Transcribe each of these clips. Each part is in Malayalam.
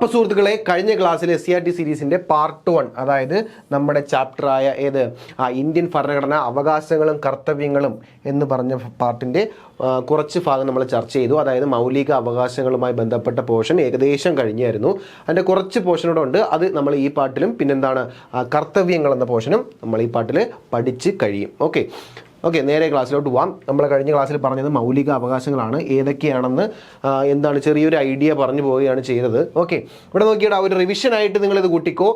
അപ്പോൾ സുഹൃത്തുക്കളെ, കഴിഞ്ഞ ക്ലാസ്സിൽ SCERT സീരീസിൻ്റെ പാർട്ട് 1, അതായത് നമ്മുടെ ചാപ്റ്ററായ ഇന്ത്യൻ ഭരണഘടന അവകാശങ്ങളും കർത്തവ്യങ്ങളും എന്ന് പറഞ്ഞ പാർട്ടിൻ്റെ കുറച്ച് ഭാഗം നമ്മൾ ചർച്ച ചെയ്തു. അതായത് മൗലിക അവകാശങ്ങളുമായി ബന്ധപ്പെട്ട പോർഷൻ ഏകദേശം കഴിഞ്ഞായിരുന്നു. അതിൻ്റെ കുറച്ച് പോർഷനോടെ ഉണ്ട്. അത് നമ്മൾ ഈ പാട്ടിലും പിന്നെന്താണ് കർത്തവ്യങ്ങൾ എന്ന പോർഷനും നമ്മൾ ഈ പാട്ടിൽ പഠിച്ച് കഴിയും. ഓക്കെ, നേരെ ക്ലാസ്സിലോട്ട് പോവാം. നമ്മൾ കഴിഞ്ഞ ക്ലാസ്സിൽ പറഞ്ഞത് മൗലിക അവകാശങ്ങളാണ്. ഏതൊക്കെയാണെന്ന് എന്താണ് ചെറിയൊരു ഐഡിയ പറഞ്ഞു പോവുകയാണ് ചെയ്തത്. ഓക്കെ, ഇവിടെ നോക്കിയാൽ ഒരു റിവിഷനായിട്ട് നിങ്ങളിത് കൂട്ടിക്കോ.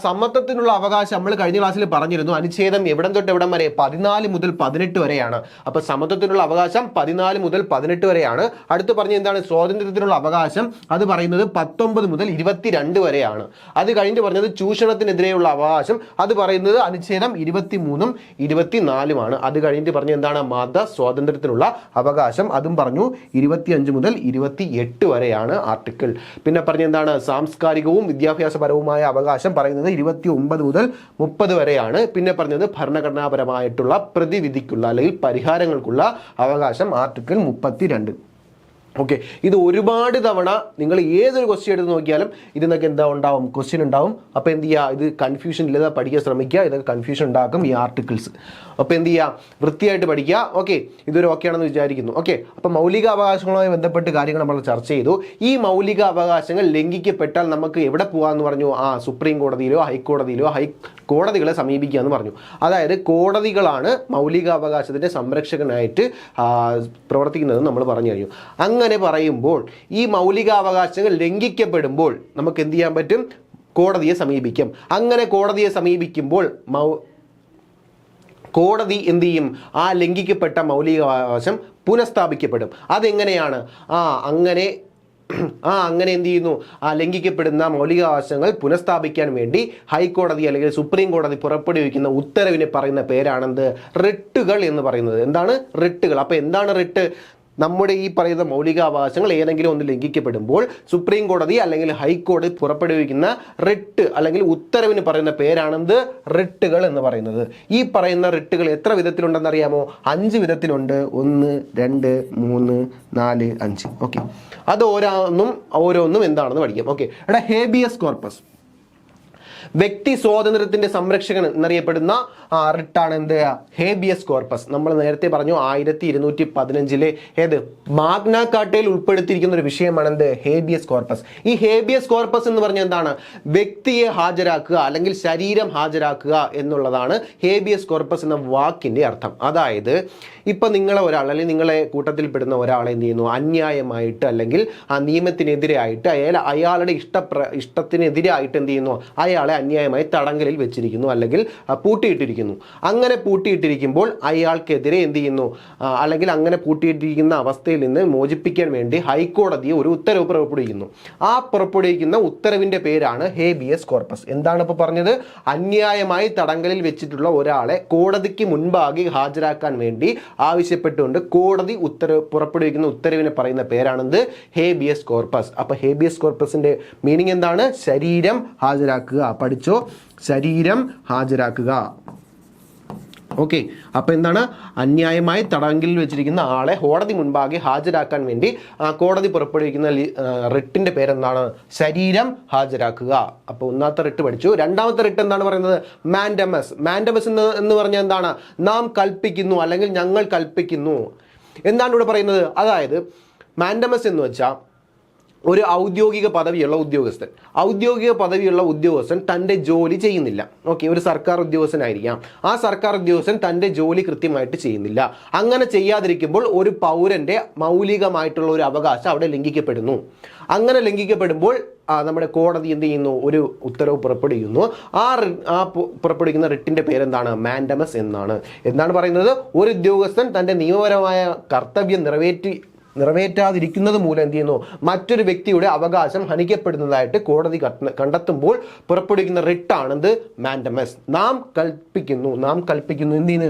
സമത്വത്തിനുള്ള അവകാശം നമ്മൾ കഴിഞ്ഞ ക്ലാസ്സിൽ പറഞ്ഞിരുന്നു. അനുച്ഛേദം എവിടം തൊട്ട് എവിടം വരെ? 14 മുതൽ 18 വരെയാണ്. അപ്പോൾ സമത്വത്തിനുള്ള അവകാശം 14 മുതൽ 18 വരെയാണ്. അടുത്ത് പറഞ്ഞ എന്താണ് സ്വാതന്ത്ര്യത്തിനുള്ള അവകാശം? അത് പറയുന്നത് 19 മുതൽ 22 വരെയാണ്. അത് കഴിഞ്ഞിട്ട് പറഞ്ഞത് ചൂഷണത്തിനെതിരെയുള്ള അവകാശം, അത് പറയുന്നത് അനുച്ഛേദം 23ഉം 24ഉമാണ്. അത് കഴിഞ്ഞിട്ട് പറഞ്ഞ എന്താണ് മത സ്വാതന്ത്ര്യത്തിനുള്ള അവകാശം, അതും പറഞ്ഞു 25 മുതൽ 28 വരെയാണ് ആർട്ടിക്കിൾ. പിന്നെ പറഞ്ഞ എന്താണ് സാംസ്കാരികവും വിദ്യാഭ്യാസപരവുമായ അവകാശം പറയുന്നത് 29 മുതൽ 30 വരെയാണ്. പിന്നെ പറഞ്ഞത് ഭരണഘടനാപരമായിട്ടുള്ള പ്രതിവിധിക്കുള്ള അല്ലെങ്കിൽ പരിഹാരങ്ങൾക്കുള്ള അവകാശം ആർട്ടിക്കിൾ 32. ഓക്കെ, ഇത് ഒരുപാട് തവണ നിങ്ങൾ ഏതൊരു ക്വസ്റ്റ്യൻ എടുത്ത് നോക്കിയാലും ഇതിനൊക്കെ എന്താ ഉണ്ടാവും? ക്വസ്റ്റ്യൻ ഉണ്ടാവും. അപ്പോൾ എന്ത് ചെയ്യുക? ഇത് കൺഫ്യൂഷൻ ഇല്ലാതെ പഠിക്കാൻ ശ്രമിക്കുക. ഇതൊക്കെ കൺഫ്യൂഷൻ ഉണ്ടാക്കും ഈ ആർട്ടിക്കിൾസ്. അപ്പോൾ എന്ത് ചെയ്യുക? വൃത്തിയായിട്ട് പഠിക്കുക. ഓക്കെ, ഇതൊരു ഓക്കെ ആണെന്ന് വിചാരിക്കുന്നു. ഓക്കെ, അപ്പോൾ മൗലിക അവകാശങ്ങളുമായി ബന്ധപ്പെട്ട് കാര്യങ്ങൾ നമ്മൾ ചർച്ച ചെയ്തു. ഈ മൗലിക അവകാശങ്ങൾ ലംഘിക്കപ്പെട്ടാൽ നമുക്ക് എവിടെ പോകാമെന്ന് പറഞ്ഞു? സുപ്രീം കോടതിയിലോ ഹൈക്കോടതിയിലോ കോടതികളെ സമീപിക്കുക എന്ന് പറഞ്ഞു. അതായത് കോടതികളാണ് മൗലിക അവകാശത്തിൻ്റെ സംരക്ഷകനായിട്ട് പ്രവർത്തിക്കുന്നതെന്ന് നമ്മൾ പറഞ്ഞു കഴിഞ്ഞു. അങ്ങനെ പറയുമ്പോൾ ഈ മൗലിക അവകാശങ്ങൾ ലംഘിക്കപ്പെടുമ്പോൾ നമുക്ക് എന്ത് ചെയ്യാൻ പറ്റും? കോടതിയെ സമീപിക്കാം. അങ്ങനെ കോടതിയെ സമീപിക്കുമ്പോൾ കോടതി എന്ത് ചെയ്യും? ആ ലംഘിക്കപ്പെട്ട മൗലിക അവകാശം പുനഃസ്ഥാപിക്കപ്പെടും. അതെങ്ങനെയാണ്? അങ്ങനെ എന്ത് ചെയ്യുന്നു? ലംഘിക്കപ്പെടുന്ന മൗലികാവകാശങ്ങൾ പുനഃസ്ഥാപിക്കാൻ വേണ്ടി ഹൈക്കോടതി അല്ലെങ്കിൽ സുപ്രീം കോടതി പുറപ്പെടുവിക്കുന്ന ഉത്തരവിനെ പറയുന്ന പേരാണെന്ത്? റിട്ടുകൾ എന്ന് പറയുന്നത്. എന്താണ്? റിട്ടുകൾ. അപ്പോൾ എന്താണ് റിട്ട്? നമ്മുടെ ഈ പറയുന്ന മൗലികാവകാശങ്ങൾ ഏതെങ്കിലും ഒന്ന് ലംഘിക്കപ്പെടുമ്പോൾ സുപ്രീം കോടതി അല്ലെങ്കിൽ ഹൈക്കോടതി പുറപ്പെടുവിക്കുന്ന റിട്ട് അല്ലെങ്കിൽ ഉത്തരവിന് പറയുന്ന പേരാണെന്ത്? റിട്ടുകൾ എന്ന് പറയുന്നത്. ഈ പറയുന്ന റിട്ടുകൾ എത്ര വിധത്തിലുണ്ടെന്ന് അറിയാമോ? 5 വിധത്തിലുണ്ട്. 1, 2, 3, 4, 5. ഓക്കെ, അത് ഓരോന്നും എന്താണെന്ന് പഠിക്കാം. ഓക്കെ, ഹേബിയസ് കോർപ്പസ്, വ്യക്തി സ്വാതന്ത്ര്യത്തിന്റെ സംരക്ഷകൻ എന്നറിയപ്പെടുന്ന റിട്ടാണ് എന്ത്? Habeas corpus. നമ്മൾ നേരത്തെ പറഞ്ഞു 1215 മാഗ്ന കാർട്ടയിൽ ഉൾപ്പെടുത്തിയിരിക്കുന്ന ഒരു വിഷയമാണ് എന്ത്? Habeas corpus. ഈ ഹേബിയസ് കോർപ്പസ് എന്ന് പറഞ്ഞാൽ എന്താണ്? വ്യക്തിയെ ഹാജരാക്കുക അല്ലെങ്കിൽ ശരീരം ഹാജരാക്കുക എന്നുള്ളതാണ് ഹേബിയസ് കോർപ്പസ് എന്ന വാക്കിന്റെ അർത്ഥം. അതായത് ഇപ്പം നിങ്ങളെ ഒരാൾ അല്ലെങ്കിൽ നിങ്ങളെ കൂട്ടത്തിൽപ്പെടുന്ന ഒരാളെ എന്ത് ചെയ്യുന്നു? അന്യായമായിട്ട് അല്ലെങ്കിൽ ആ നിയമത്തിനെതിരായിട്ട് അയാളുടെ ഇഷ്ടത്തിനെതിരായിട്ട് എന്ത് ചെയ്യുന്നു? അയാളെ അന്യായമായി തടങ്കലിൽ വെച്ചിരിക്കുന്നു അല്ലെങ്കിൽ പൂട്ടിയിട്ടിരിക്കുന്നു. അങ്ങനെ പൂട്ടിയിട്ടിരിക്കുമ്പോൾ അയാൾക്കെതിരെ എന്ത് ചെയ്യുന്നു? അല്ലെങ്കിൽ അങ്ങനെ പൂട്ടിയിട്ടിരിക്കുന്ന അവസ്ഥയിൽ നിന്ന് മോചിപ്പിക്കാൻ വേണ്ടി ഹൈക്കോടതി ഒരു ഉത്തരവ് പുറപ്പെടുവിക്കുന്നു. ആ പുറപ്പെടുവിക്കുന്ന ഉത്തരവിന്റെ പേരാണ് ഹേബിയസ് കോർപ്പസ്. എന്താണ് ഇപ്പോൾ പറഞ്ഞത്? അന്യായമായി തടങ്കലിൽ വെച്ചിട്ടുള്ള ഒരാളെ കോടതിക്ക് മുൻപാകെ ഹാജരാക്കാൻ വേണ്ടി ആവശ്യപ്പെട്ടുകൊണ്ട് കോടതി പുറപ്പെടുവിക്കുന്ന ഉത്തരവിനെ പറയുന്ന പേരാണെന്ത്? Habeas corpus. അപ്പൊ ഹേബിയസ് കോർപ്പസിന്റെ മീനിങ് എന്താണ്? ശരീരം ഹാജരാക്കുക. പഠിച്ചോ, ശരീരം ഹാജരാക്കുക. ഓക്കെ, അപ്പൊ എന്താണ്? അന്യായമായി തടങ്കലിൽ വെച്ചിരിക്കുന്ന ആളെ കോടതി മുൻപാകെ ഹാജരാക്കാൻ വേണ്ടി കോടതി പുറപ്പെടുവിക്കുന്ന റിട്ടിന്റെ പേരെന്താണ്? ശരീരം ഹാജരാക്കുക. അപ്പൊ ഒന്നാമത്തെ റിട്ട് പഠിച്ചു. രണ്ടാമത്തെ റിട്ട് എന്താണ് പറയുന്നത്? മാൻഡമസ്. മാൻഡമസ് എന്ന് പറഞ്ഞാൽ എന്താണ്? നാം കൽപ്പിക്കുന്നു അല്ലെങ്കിൽ ഞങ്ങൾ കൽപ്പിക്കുന്നു എന്താണ് ഇവിടെ പറയുന്നത്? അതായത് മാൻഡമസ് എന്ന് വെച്ചാൽ ഒരു ഔദ്യോഗിക പദവിയുള്ള ഉദ്യോഗസ്ഥൻ തൻ്റെ ജോലി ചെയ്യുന്നില്ല. ഓക്കെ, ഒരു സർക്കാർ ഉദ്യോഗസ്ഥനായിരിക്കാം. ആ സർക്കാർ ഉദ്യോഗസ്ഥൻ തൻ്റെ ജോലി കൃത്യമായിട്ട് ചെയ്യുന്നില്ല. അങ്ങനെ ചെയ്യാതിരിക്കുമ്പോൾ ഒരു പൗരൻ്റെ മൗലികമായിട്ടുള്ള ഒരു അവകാശം അവിടെ ലംഘിക്കപ്പെടുന്നു. അങ്ങനെ ലംഘിക്കപ്പെടുമ്പോൾ നമ്മുടെ കോടതി എന്ത് ചെയ്യുന്നു? ഒരു ഉത്തരവ് പുറപ്പെടുവിക്കുന്നു. ആ പുറപ്പെടുവിക്കുന്ന റിട്ടിന്റെ പേരെന്താണ്? മാൻഡമസ് എന്നാണ്. എന്താണ് പറയുന്നത്? ഒരു ഉദ്യോഗസ്ഥൻ തൻ്റെ നിയമപരമായ കർത്തവ്യം നിറവേറ്റാതിരിക്കുന്നത് മൂലം എന്ത് ചെയ്യുന്നു? മറ്റൊരു വ്യക്തിയുടെ അവകാശം ഹനിക്കപ്പെടുന്നതായിട്ട് കോടതി കണ്ടെത്തുമ്പോൾ പുറപ്പെടുവിക്കുന്ന റിട്ടാണെന്ത്? മാൻഡമസ്. നാം കൽപ്പിക്കുന്നു എന്തിന്?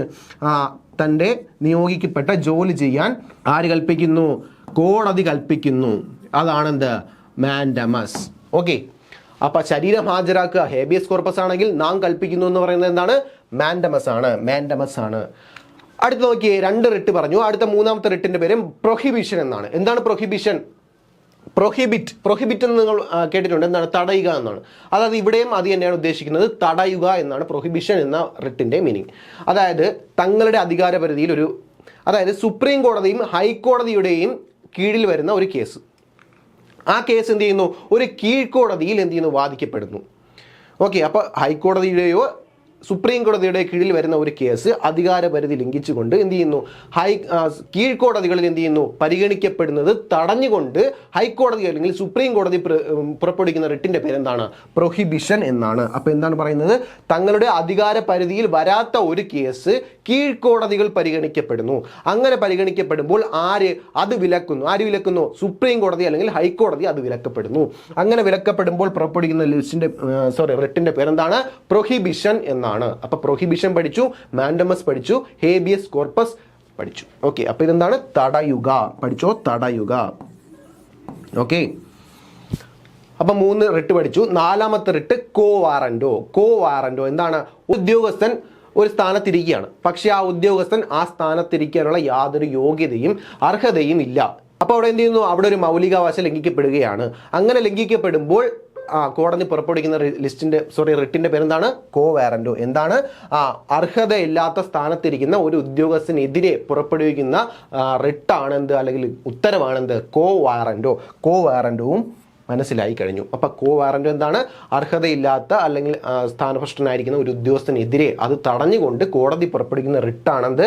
തൻ്റെ നിയോഗിക്കപ്പെട്ട ജോലി ചെയ്യാൻ ആര് കൽപ്പിക്കുന്നു? കോടതി കൽപ്പിക്കുന്നു. അതാണെന്ത്? മാൻഡമസ്. ഓക്കെ, അപ്പൊ ശരീരം ഹാജരാക്കുക ഹേബിയസ് കോർപ്പസ് ആണെങ്കിൽ നാം കൽപ്പിക്കുന്നു എന്ന് പറയുന്നത് എന്താണ്? മാൻഡമസ് ആണ്. അടുത്ത നോക്കിയേ, 2 റിട്ട് പറഞ്ഞു. അടുത്ത മൂന്നാമത്തെ റിട്ടിന്റെ പേര് പ്രൊഹിബിഷൻ എന്നാണ്. എന്താണ് പ്രൊഹിബിഷൻ? പ്രൊഹിബിറ്റ് എന്ന് നിങ്ങൾ കേട്ടിട്ടുണ്ട്. എന്താണ്? തടയുക എന്നാണ്. അതായത് ഇവിടെയും അത് തന്നെയാണ് ഉദ്ദേശിക്കുന്നത്, തടയുക എന്നാണ് പ്രൊഹിബിഷൻ എന്ന റിട്ടിൻ്റെ മീനിങ്. അതായത് തങ്ങളുടെ അധികാരപരിധിയിൽ അതായത് സുപ്രീം കോടതിയും ഹൈക്കോടതിയുടെയും കീഴിൽ വരുന്ന ഒരു കേസ്, ആ കേസ് എന്ത് ചെയ്യുന്നു? ഒരു കീഴ്ക്കോടതിയിൽ എന്ത് ചെയ്യുന്നു? വാദിക്കപ്പെടുന്നു. ഓക്കെ, അപ്പോൾ ഹൈക്കോടതിയുടെയോ സുപ്രീം കോടതിയുടെ കീഴിൽ വരുന്ന ഒരു കേസ് അധികാരപരിധി ലംഘിച്ചുകൊണ്ട് എന്ത് ചെയ്യുന്നു? കീഴ്ക്കോടതികളിൽ എന്ത് ചെയ്യുന്നു? പരിഗണിക്കപ്പെടുന്നത് തടഞ്ഞുകൊണ്ട് ഹൈക്കോടതി അല്ലെങ്കിൽ സുപ്രീം കോടതി പുറപ്പെടുവിക്കുന്ന റിട്ടിന്റെ പേരെന്താണ്? പ്രൊഹിബിഷൻ എന്നാണ്. അപ്പോൾ എന്താണ് പറയുന്നത്? തങ്ങളുടെ അധികാര പരിധിയിൽ വരാത്ത ഒരു കേസ് കീഴ്ക്കോടതികൾ പരിഗണിക്കപ്പെടുന്നു. അങ്ങനെ പരിഗണിക്കപ്പെടുമ്പോൾ അത് വിലക്കുന്നു? വിലക്കുന്നു? സുപ്രീം കോടതി അല്ലെങ്കിൽ ഹൈക്കോടതി അത് വിലക്കപ്പെടുന്നു. അങ്ങനെ വിലക്കപ്പെടുമ്പോൾ പുറപ്പെടുവിക്കുന്ന റിട്ടിന്റെ പേരെന്താണ്? പ്രൊഹിബിഷൻ എന്നാണ്. അപ്പൊ പ്രൊഹിബിഷൻ പഠിച്ചു, മാൻഡമസ് പഠിച്ചു, ഹേബിയസ് കോർപ്പസ് പഠിച്ചു. ഓക്കെ, അപ്പൊ ഇതെന്താണ്? തടയുക. പഠിച്ചോ? തടയുക. ഓക്കെ, അപ്പൊ 3 റിട്ട് പഠിച്ചു. 4ാമത്തെ റിട്ട് കോ വാറന്റോ. എന്താണ്? ഉദ്യോഗസ്ഥൻ ഒരു സ്ഥാനത്തിരിക്കുകയാണ്, പക്ഷെ ആ ഉദ്യോഗസ്ഥൻ ആ സ്ഥാനത്തിരിക്കാനുള്ള യാതൊരു യോഗ്യതയും അർഹതയും ഇല്ല. അപ്പോൾ അവിടെ എന്ത് ചെയ്യുന്നു? അവിടെ ഒരു മൗലികാവകാശം ലംഘിക്കപ്പെടുകയാണ്. അങ്ങനെ ലംഘിക്കപ്പെടുമ്പോൾ കോടതി പുറപ്പെടുവിക്കുന്ന റിട്ടിന്റെ പേരെന്താണ്? കോ വാറന്റോ. എന്താണ്? അർഹതയില്ലാത്ത സ്ഥാനത്തിരിക്കുന്ന ഒരു ഉദ്യോഗസ്ഥനെതിരെ പുറപ്പെടുവിക്കുന്ന റിട്ടാണെന്ത് അല്ലെങ്കിൽ ഉത്തരവാണെന്ത്? കോ വാറന്റോവും മനസ്സിലായി കഴിഞ്ഞു. അപ്പോൾ കോ വാറന്റോ എന്താണ്? അർഹതയില്ലാത്ത അല്ലെങ്കിൽ സ്ഥാനഭ്രഷ്ടനായിരിക്കുന്ന ഒരു ഉദ്യോഗസ്ഥനെതിരെ അത് തടഞ്ഞുകൊണ്ട് കോടതി പുറപ്പെടുവിക്കുന്ന റിട്ടാണെന്ത്?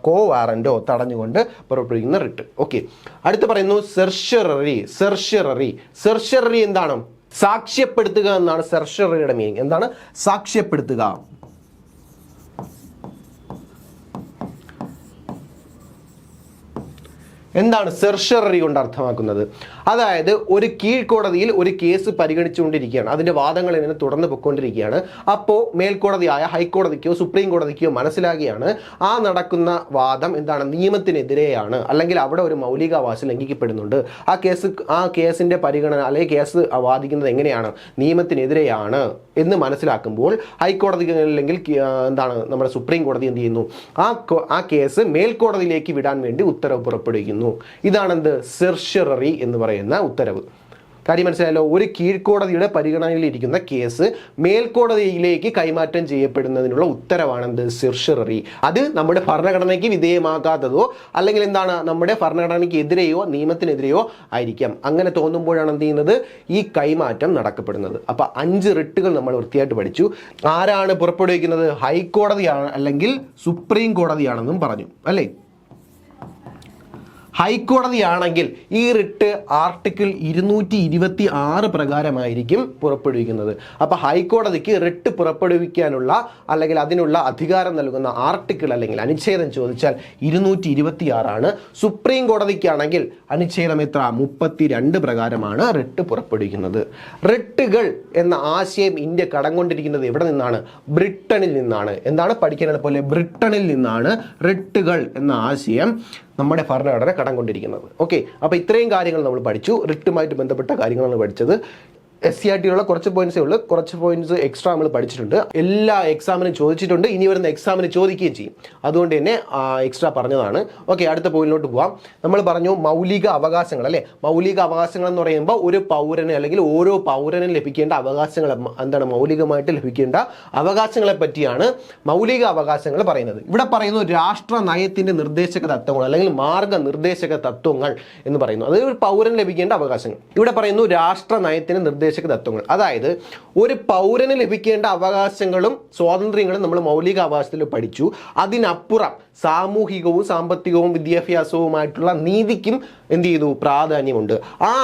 കോ വാറന്റോ, തടഞ്ഞുകൊണ്ട് പുറപ്പെടുവിക്കുന്ന റിട്ട്. ഓക്കെ, അടുത്ത് പറയുന്നു സെർഷ്യററി. എന്താണ്? സാക്ഷ്യപ്പെടുത്തുക എന്നാണ് സെർഷ്യറിയുടെ മീനിങ്. എന്താണ്? സാക്ഷ്യപ്പെടുത്തുക. എന്താണ് സെർഷ്യറി കൊണ്ട് അർത്ഥമാക്കുന്നത്? അതായത് ഒരു കീഴ്ക്കോടതിയിൽ ഒരു കേസ് പരിഗണിച്ചുകൊണ്ടിരിക്കുകയാണ്, അതിന്റെ വാദങ്ങൾ ഇങ്ങനെ തുടർന്ന് പൊയ്ക്കൊണ്ടിരിക്കുകയാണ്. അപ്പോൾ മേൽക്കോടതിയായ ഹൈക്കോടതിക്കോ സുപ്രീം കോടതിക്കോ മനസ്സിലാകുകയാണ് ആ നടക്കുന്ന വാദം എന്താണ്? നിയമത്തിനെതിരെയാണ്, അല്ലെങ്കിൽ അവിടെ ഒരു മൗലികാവകാശം ലംഘിക്കപ്പെടുന്നുണ്ട്. ആ കേസിന്റെ പരിഗണന അല്ലെങ്കിൽ കേസ് വാദിക്കുന്നത് എങ്ങനെയാണ്? നിയമത്തിനെതിരെയാണ് എന്ന് മനസ്സിലാക്കുമ്പോൾ ഹൈക്കോടതി അല്ലെങ്കിൽ എന്താണ് നമ്മുടെ സുപ്രീം കോടതി എന്ത് ചെയ്യുന്നു? ആ കേസ് മേൽക്കോടതിയിലേക്ക് വിടാൻ വേണ്ടി ഉത്തരവ് പുറപ്പെടുവിക്കുന്നു. ഇതാണെന്ത്? സെർഷ്യററി എന്ന് പറയുന്ന ഉത്തരവ്. കാര്യം മനസ്സിലായല്ലോ? ഒരു കീഴ്ക്കോടതിയുടെ പരിഗണനയിൽ ഇരിക്കുന്ന കേസ് മേൽക്കോടതിയിലേക്ക് കൈമാറ്റം ചെയ്യപ്പെടുന്നതിനുള്ള ഉത്തരവാണെന്ത്? സെർഷ്യററി. അത് നമ്മുടെ ഭരണഘടനയ്ക്ക് വിധേയമാകാത്തതോ അല്ലെങ്കിൽ എന്താണ് നമ്മുടെ ഭരണഘടനയ്ക്ക് എതിരെയോ നിയമത്തിനെതിരെയോ ആയിരിക്കാം. അങ്ങനെ തോന്നുമ്പോഴാണ് എന്ത് ചെയ്യുന്നത്? ഈ കൈമാറ്റം നടക്കപ്പെടുന്നത്. അപ്പൊ 5 റിട്ടുകൾ നമ്മൾ വൃത്തിയായിട്ട് പഠിച്ചു. ആരാണ് പുറപ്പെടുവിക്കുന്നത്? ഹൈക്കോടതിയാണ് അല്ലെങ്കിൽ സുപ്രീം കോടതിയാണെന്നും പറഞ്ഞു അല്ലേ? ഹൈക്കോടതിയാണെങ്കിൽ ഈ റിട്ട് ആർട്ടിക്കിൾ 226 പ്രകാരമായിരിക്കും പുറപ്പെടുവിക്കുന്നത്. അപ്പോൾ ഹൈക്കോടതിക്ക് റിട്ട് പുറപ്പെടുവിക്കാനുള്ള അല്ലെങ്കിൽ അതിനുള്ള അധികാരം നൽകുന്ന ആർട്ടിക്കിൾ അല്ലെങ്കിൽ അനുച്ഛേദം ചോദിച്ചാൽ 226 ആണ്. സുപ്രീം കോടതിക്കാണെങ്കിൽ അനുച്ഛേദം എത്ര? 32 പ്രകാരമാണ് റിട്ട് പുറപ്പെടുവിക്കുന്നത്. റിട്ടുകൾ എന്ന ആശയം ഇന്ത്യ കടം കൊണ്ടിരിക്കുന്നത് എവിടെ നിന്നാണ്? ബ്രിട്ടനിൽ നിന്നാണ്. എന്താണ്? പഠിക്കാനുള്ള പോലെ ബ്രിട്ടനിൽ നിന്നാണ് റിട്ടുകൾ എന്ന ആശയം നമ്മുടെ ഭരണഘടന കടം കൊണ്ടിരിക്കുന്നത്. ഓക്കെ, അപ്പോൾ ഇത്രയും കാര്യങ്ങൾ നമ്മൾ പഠിച്ചു. റിട്ടുമായിട്ട് ബന്ധപ്പെട്ട കാര്യങ്ങളാണ് പഠിച്ചത്. SCRT കുറച്ച് പോയിന്റ്സേ ഉള്ളൂ, കുറച്ച് പോയിന്റ്സ് എക്സ്ട്രാ നമ്മൾ പഠിച്ചിട്ടുണ്ട്. എല്ലാ എക്സാമിനും ചോദിച്ചിട്ടുണ്ട്, ഇനി വരുന്ന എക്സാമിന് ചോദിക്കുകയും ചെയ്യും. അതുകൊണ്ട് തന്നെ എക്സ്ട്രാ പറഞ്ഞതാണ്. ഓക്കെ, അടുത്ത പോയിന്റിലോട്ട് പോവാം. നമ്മൾ പറഞ്ഞു മൗലിക അവകാശങ്ങൾ അല്ലേ? മൗലിക അവകാശങ്ങൾ എന്ന് പറയുമ്പോൾ ഒരു പൗരന് അല്ലെങ്കിൽ ഓരോ പൗരനും ലഭിക്കേണ്ട അവകാശങ്ങൾ എന്താണ്? മൗലികമായിട്ട് ലഭിക്കേണ്ട അവകാശങ്ങളെ പറ്റിയാണ് മൗലിക അവകാശങ്ങൾ പറയുന്നത്. ഇവിടെ പറയുന്നു രാഷ്ട്ര നയത്തിന്റെ നിർദ്ദേശക തത്വങ്ങൾ അല്ലെങ്കിൽ മാർഗനിർദ്ദേശക തത്വങ്ങൾ എന്ന് പറയുന്നു. അത് ഒരു പൗരന് ലഭിക്കേണ്ട അവകാശങ്ങൾ. ഇവിടെ പറയുന്നു രാഷ്ട്ര നയത്തിന്റെ നിർദ്ദേശക തത്വങ്ങൾ. അതായത് ഒരു പൗരന് ലഭിക്കേണ്ട അവകാശങ്ങളും സ്വാതന്ത്ര്യങ്ങളും നമ്മൾ മൗലിക അവകാശത്തിൽ പഠിച്ചു. അതിനപ്പുറം സാമൂഹികവും സാമ്പത്തികവും വിദ്യാഭ്യാസവുമായിട്ടുള്ള നീതിക്കും എന്ത് ചെയ്തു? പ്രാധാന്യമുണ്ട്.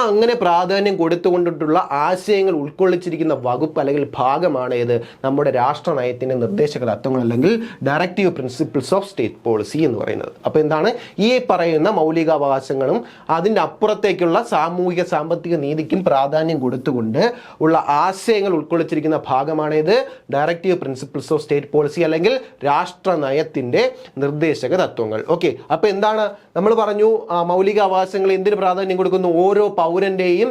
അങ്ങനെ പ്രാധാന്യം കൊടുത്തുകൊണ്ടിട്ടുള്ള ആശയങ്ങൾ ഉൾക്കൊള്ളിച്ചിരിക്കുന്ന വകുപ്പ് അല്ലെങ്കിൽ ഭാഗമാണ് ഏത്? നമ്മുടെ രാഷ്ട്ര നയത്തിന്റെ നിർദ്ദേശക തത്വങ്ങൾ അല്ലെങ്കിൽ directive principles of state policy എന്ന് പറയുന്നത്. അപ്പോൾ എന്താണ്? ഈ പറയുന്ന മൗലികാവകാശങ്ങളും അതിൻ്റെ അപ്പുറത്തേക്കുള്ള സാമൂഹിക സാമ്പത്തിക നീതിക്കും പ്രാധാന്യം കൊടുത്തുകൊണ്ട് കൊണ്ട് ഉള്ള ആശയങ്ങൾ ഉൾക്കൊള്ളിച്ചിരിക്കുന്ന ഭാഗമാണ് ഇത് directive principles of state policy അല്ലെങ്കിൽ രാഷ്ട്ര നയത്തിന്റെ നിർദ്ദേശക തത്വങ്ങൾ. ഓക്കെ, അപ്പൊ എന്താണ് നമ്മൾ പറഞ്ഞു? മൗലിക അവകാശങ്ങൾ എന്തിന് പ്രാധാന്യം കൊടുക്കുന്നു? ഓരോ പൗരന്റെയും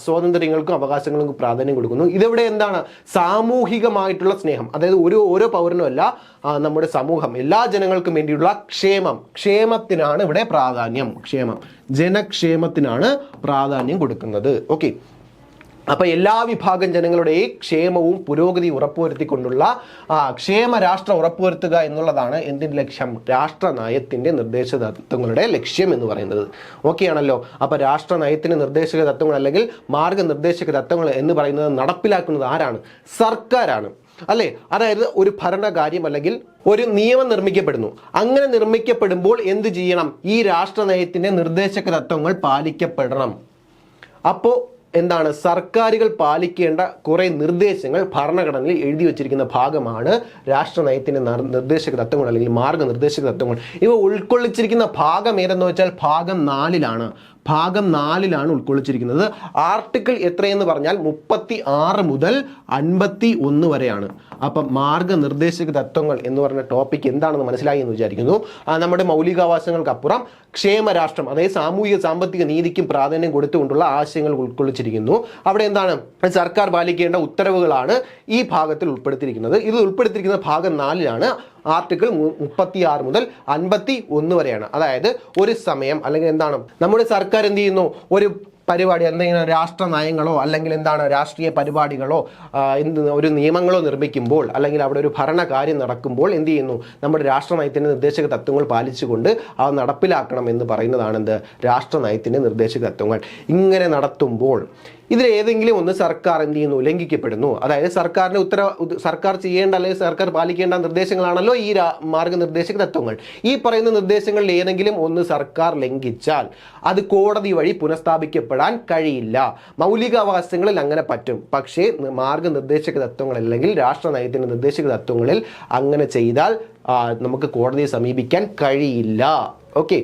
സ്വാതന്ത്ര്യങ്ങൾക്കും അവകാശങ്ങൾക്കും പ്രാധാന്യം കൊടുക്കുന്നു. ഇതെവിടെ എന്താണ്? സാമൂഹികമായിട്ടുള്ള സ്നേഹം, അതായത് ഓരോ പൗരനും അല്ല, നമ്മുടെ സമൂഹം എല്ലാ ജനങ്ങൾക്കും വേണ്ടിയുള്ള ക്ഷേമത്തിനാണ് ഇവിടെ പ്രാധാന്യം. ജനക്ഷേമത്തിനാണ് പ്രാധാന്യം കൊടുക്കുന്നത്. ഓക്കെ, അപ്പൊ എല്ലാ വിഭാഗം ജനങ്ങളുടെയും ക്ഷേമവും പുരോഗതിയും ഉറപ്പുവരുത്തിക്കൊണ്ടുള്ള ക്ഷേമ രാഷ്ട്രം ഉറപ്പുവരുത്തുക എന്നുള്ളതാണ് എന്തിന്റെ ലക്ഷ്യം? രാഷ്ട്ര നയത്തിന്റെ നിർദ്ദേശക തത്വങ്ങളുടെ ലക്ഷ്യം എന്ന് പറയുന്നത്. ഓക്കെ ആണല്ലോ? അപ്പൊ രാഷ്ട്ര നയത്തിന്റെ നിർദ്ദേശക തത്വങ്ങൾ അല്ലെങ്കിൽ മാർഗനിർദ്ദേശക തത്വങ്ങൾ എന്ന് പറയുന്നത് നടപ്പിലാക്കുന്നത് ആരാണ്? സർക്കാരാണ്, അല്ലേ? അതായത് ഒരു ഭരണകാര്യം അല്ലെങ്കിൽ ഒരു നിയമം നിർമ്മിക്കപ്പെടുന്നു. അങ്ങനെ നിർമ്മിക്കപ്പെടുമ്പോൾ എന്ത് ചെയ്യണം? ഈ രാഷ്ട്ര നയത്തിന്റെ നിർദ്ദേശക തത്വങ്ങൾ പാലിക്കപ്പെടണം. അപ്പോൾ എന്താണ്? സർക്കാരുകൾ പാലിക്കേണ്ട കുറെ നിർദ്ദേശങ്ങൾ ഭരണഘടനയിൽ എഴുതി വച്ചിരിക്കുന്ന ഭാഗമാണ് രാഷ്ട്ര നയത്തിന്റെ നിർദ്ദേശക തത്വങ്ങൾ അല്ലെങ്കിൽ മാർഗനിർദ്ദേശക തത്വങ്ങൾ. ഇവ ഉൾക്കൊള്ളിച്ചിരിക്കുന്ന ഭാഗം ഏതെന്ന് വെച്ചാൽ ഭാഗം 4ലാണ് ഉൾക്കൊള്ളിച്ചിരിക്കുന്നത്. ആർട്ടിക്കിൾ എത്രയെന്ന് പറഞ്ഞാൽ 36 മുതൽ 51 വരെയാണ്. അപ്പം മാർഗനിർദ്ദേശക തത്വങ്ങൾ എന്ന് പറഞ്ഞ ടോപ്പിക് എന്താണെന്ന് മനസ്സിലായി എന്ന് വിചാരിക്കുന്നു. നമ്മുടെ മൗലികാവകാശങ്ങൾക്കപ്പുറം ക്ഷേമരാഷ്ട്രം, അതായത് സാമൂഹിക സാമ്പത്തിക നീതിക്കും പ്രാധാന്യം കൊടുത്തുകൊണ്ടുള്ള ആശയങ്ങൾ ഉൾക്കൊള്ളിച്ചിരിക്കുന്നു. അവിടെ എന്താണ്? സർക്കാർ പാലിക്കേണ്ട ഉത്തരവുകളാണ് ഈ ഭാഗത്തിൽ ഉൾപ്പെടുത്തിയിരിക്കുന്നത്. ഇത് ഉൾപ്പെടുത്തിയിരിക്കുന്ന ഭാഗം 4ലാണ്. ആർട്ടിക്കിൾ 36 മുതൽ 51 വരെയാണ്. അതായത് ഒരു സമയം അല്ലെങ്കിൽ എന്താണ് നമ്മുടെ സർക്കാർ എന്ത് ചെയ്യുന്നു? ഒരു പരിപാടി, എന്തെങ്കിലും രാഷ്ട്ര നയങ്ങളോ അല്ലെങ്കിൽ എന്താണ് രാഷ്ട്രീയ പരിപാടികളോ ഒരു നിയമങ്ങളോ നിർമ്മിക്കുമ്പോൾ അല്ലെങ്കിൽ അവിടെ ഒരു ഭരണകാര്യം നടക്കുമ്പോൾ എന്ത് ചെയ്യുന്നു? നമ്മുടെ രാഷ്ട്ര നയത്തിൻ്റെ നിർദ്ദേശക തത്വങ്ങൾ പാലിച്ചുകൊണ്ട് അവ നടപ്പിലാക്കണം എന്ന് പറയുന്നതാണ് എന്ത്? രാഷ്ട്ര നയത്തിൻ്റെ നിർദ്ദേശക തത്വങ്ങൾ. ഇങ്ങനെ നടത്തുമ്പോൾ ഇതിലേതെങ്കിലും ഒന്ന് സർക്കാർ എന്ത് ചെയ്യുന്നു? ലംഘിക്കപ്പെടുന്നു. അതായത് സർക്കാർ ചെയ്യേണ്ട അല്ലെങ്കിൽ സർക്കാർ പാലിക്കേണ്ട നിർദ്ദേശങ്ങളാണല്ലോ ഈ മാർഗനിർദ്ദേശക തത്വങ്ങൾ. ഈ പറയുന്ന നിർദ്ദേശങ്ങളിൽ ഏതെങ്കിലും ഒന്ന് സർക്കാർ ലംഘിച്ചാൽ അത് കോടതി വഴി പുനഃസ്ഥാപിക്കപ്പെടാൻ കഴിയില്ല. മൗലികാവകാശങ്ങളിൽ അങ്ങനെ പറ്റും, പക്ഷേ മാർഗനിർദ്ദേശക തത്വങ്ങൾ അല്ലെങ്കിൽ രാഷ്ട്ര നയത്തിന്റെ നിർദ്ദേശക തത്വങ്ങളിൽ അങ്ങനെ ചെയ്താൽ നമുക്ക് കോടതിയെ സമീപിക്കാൻ കഴിയില്ല. ഓക്കെ,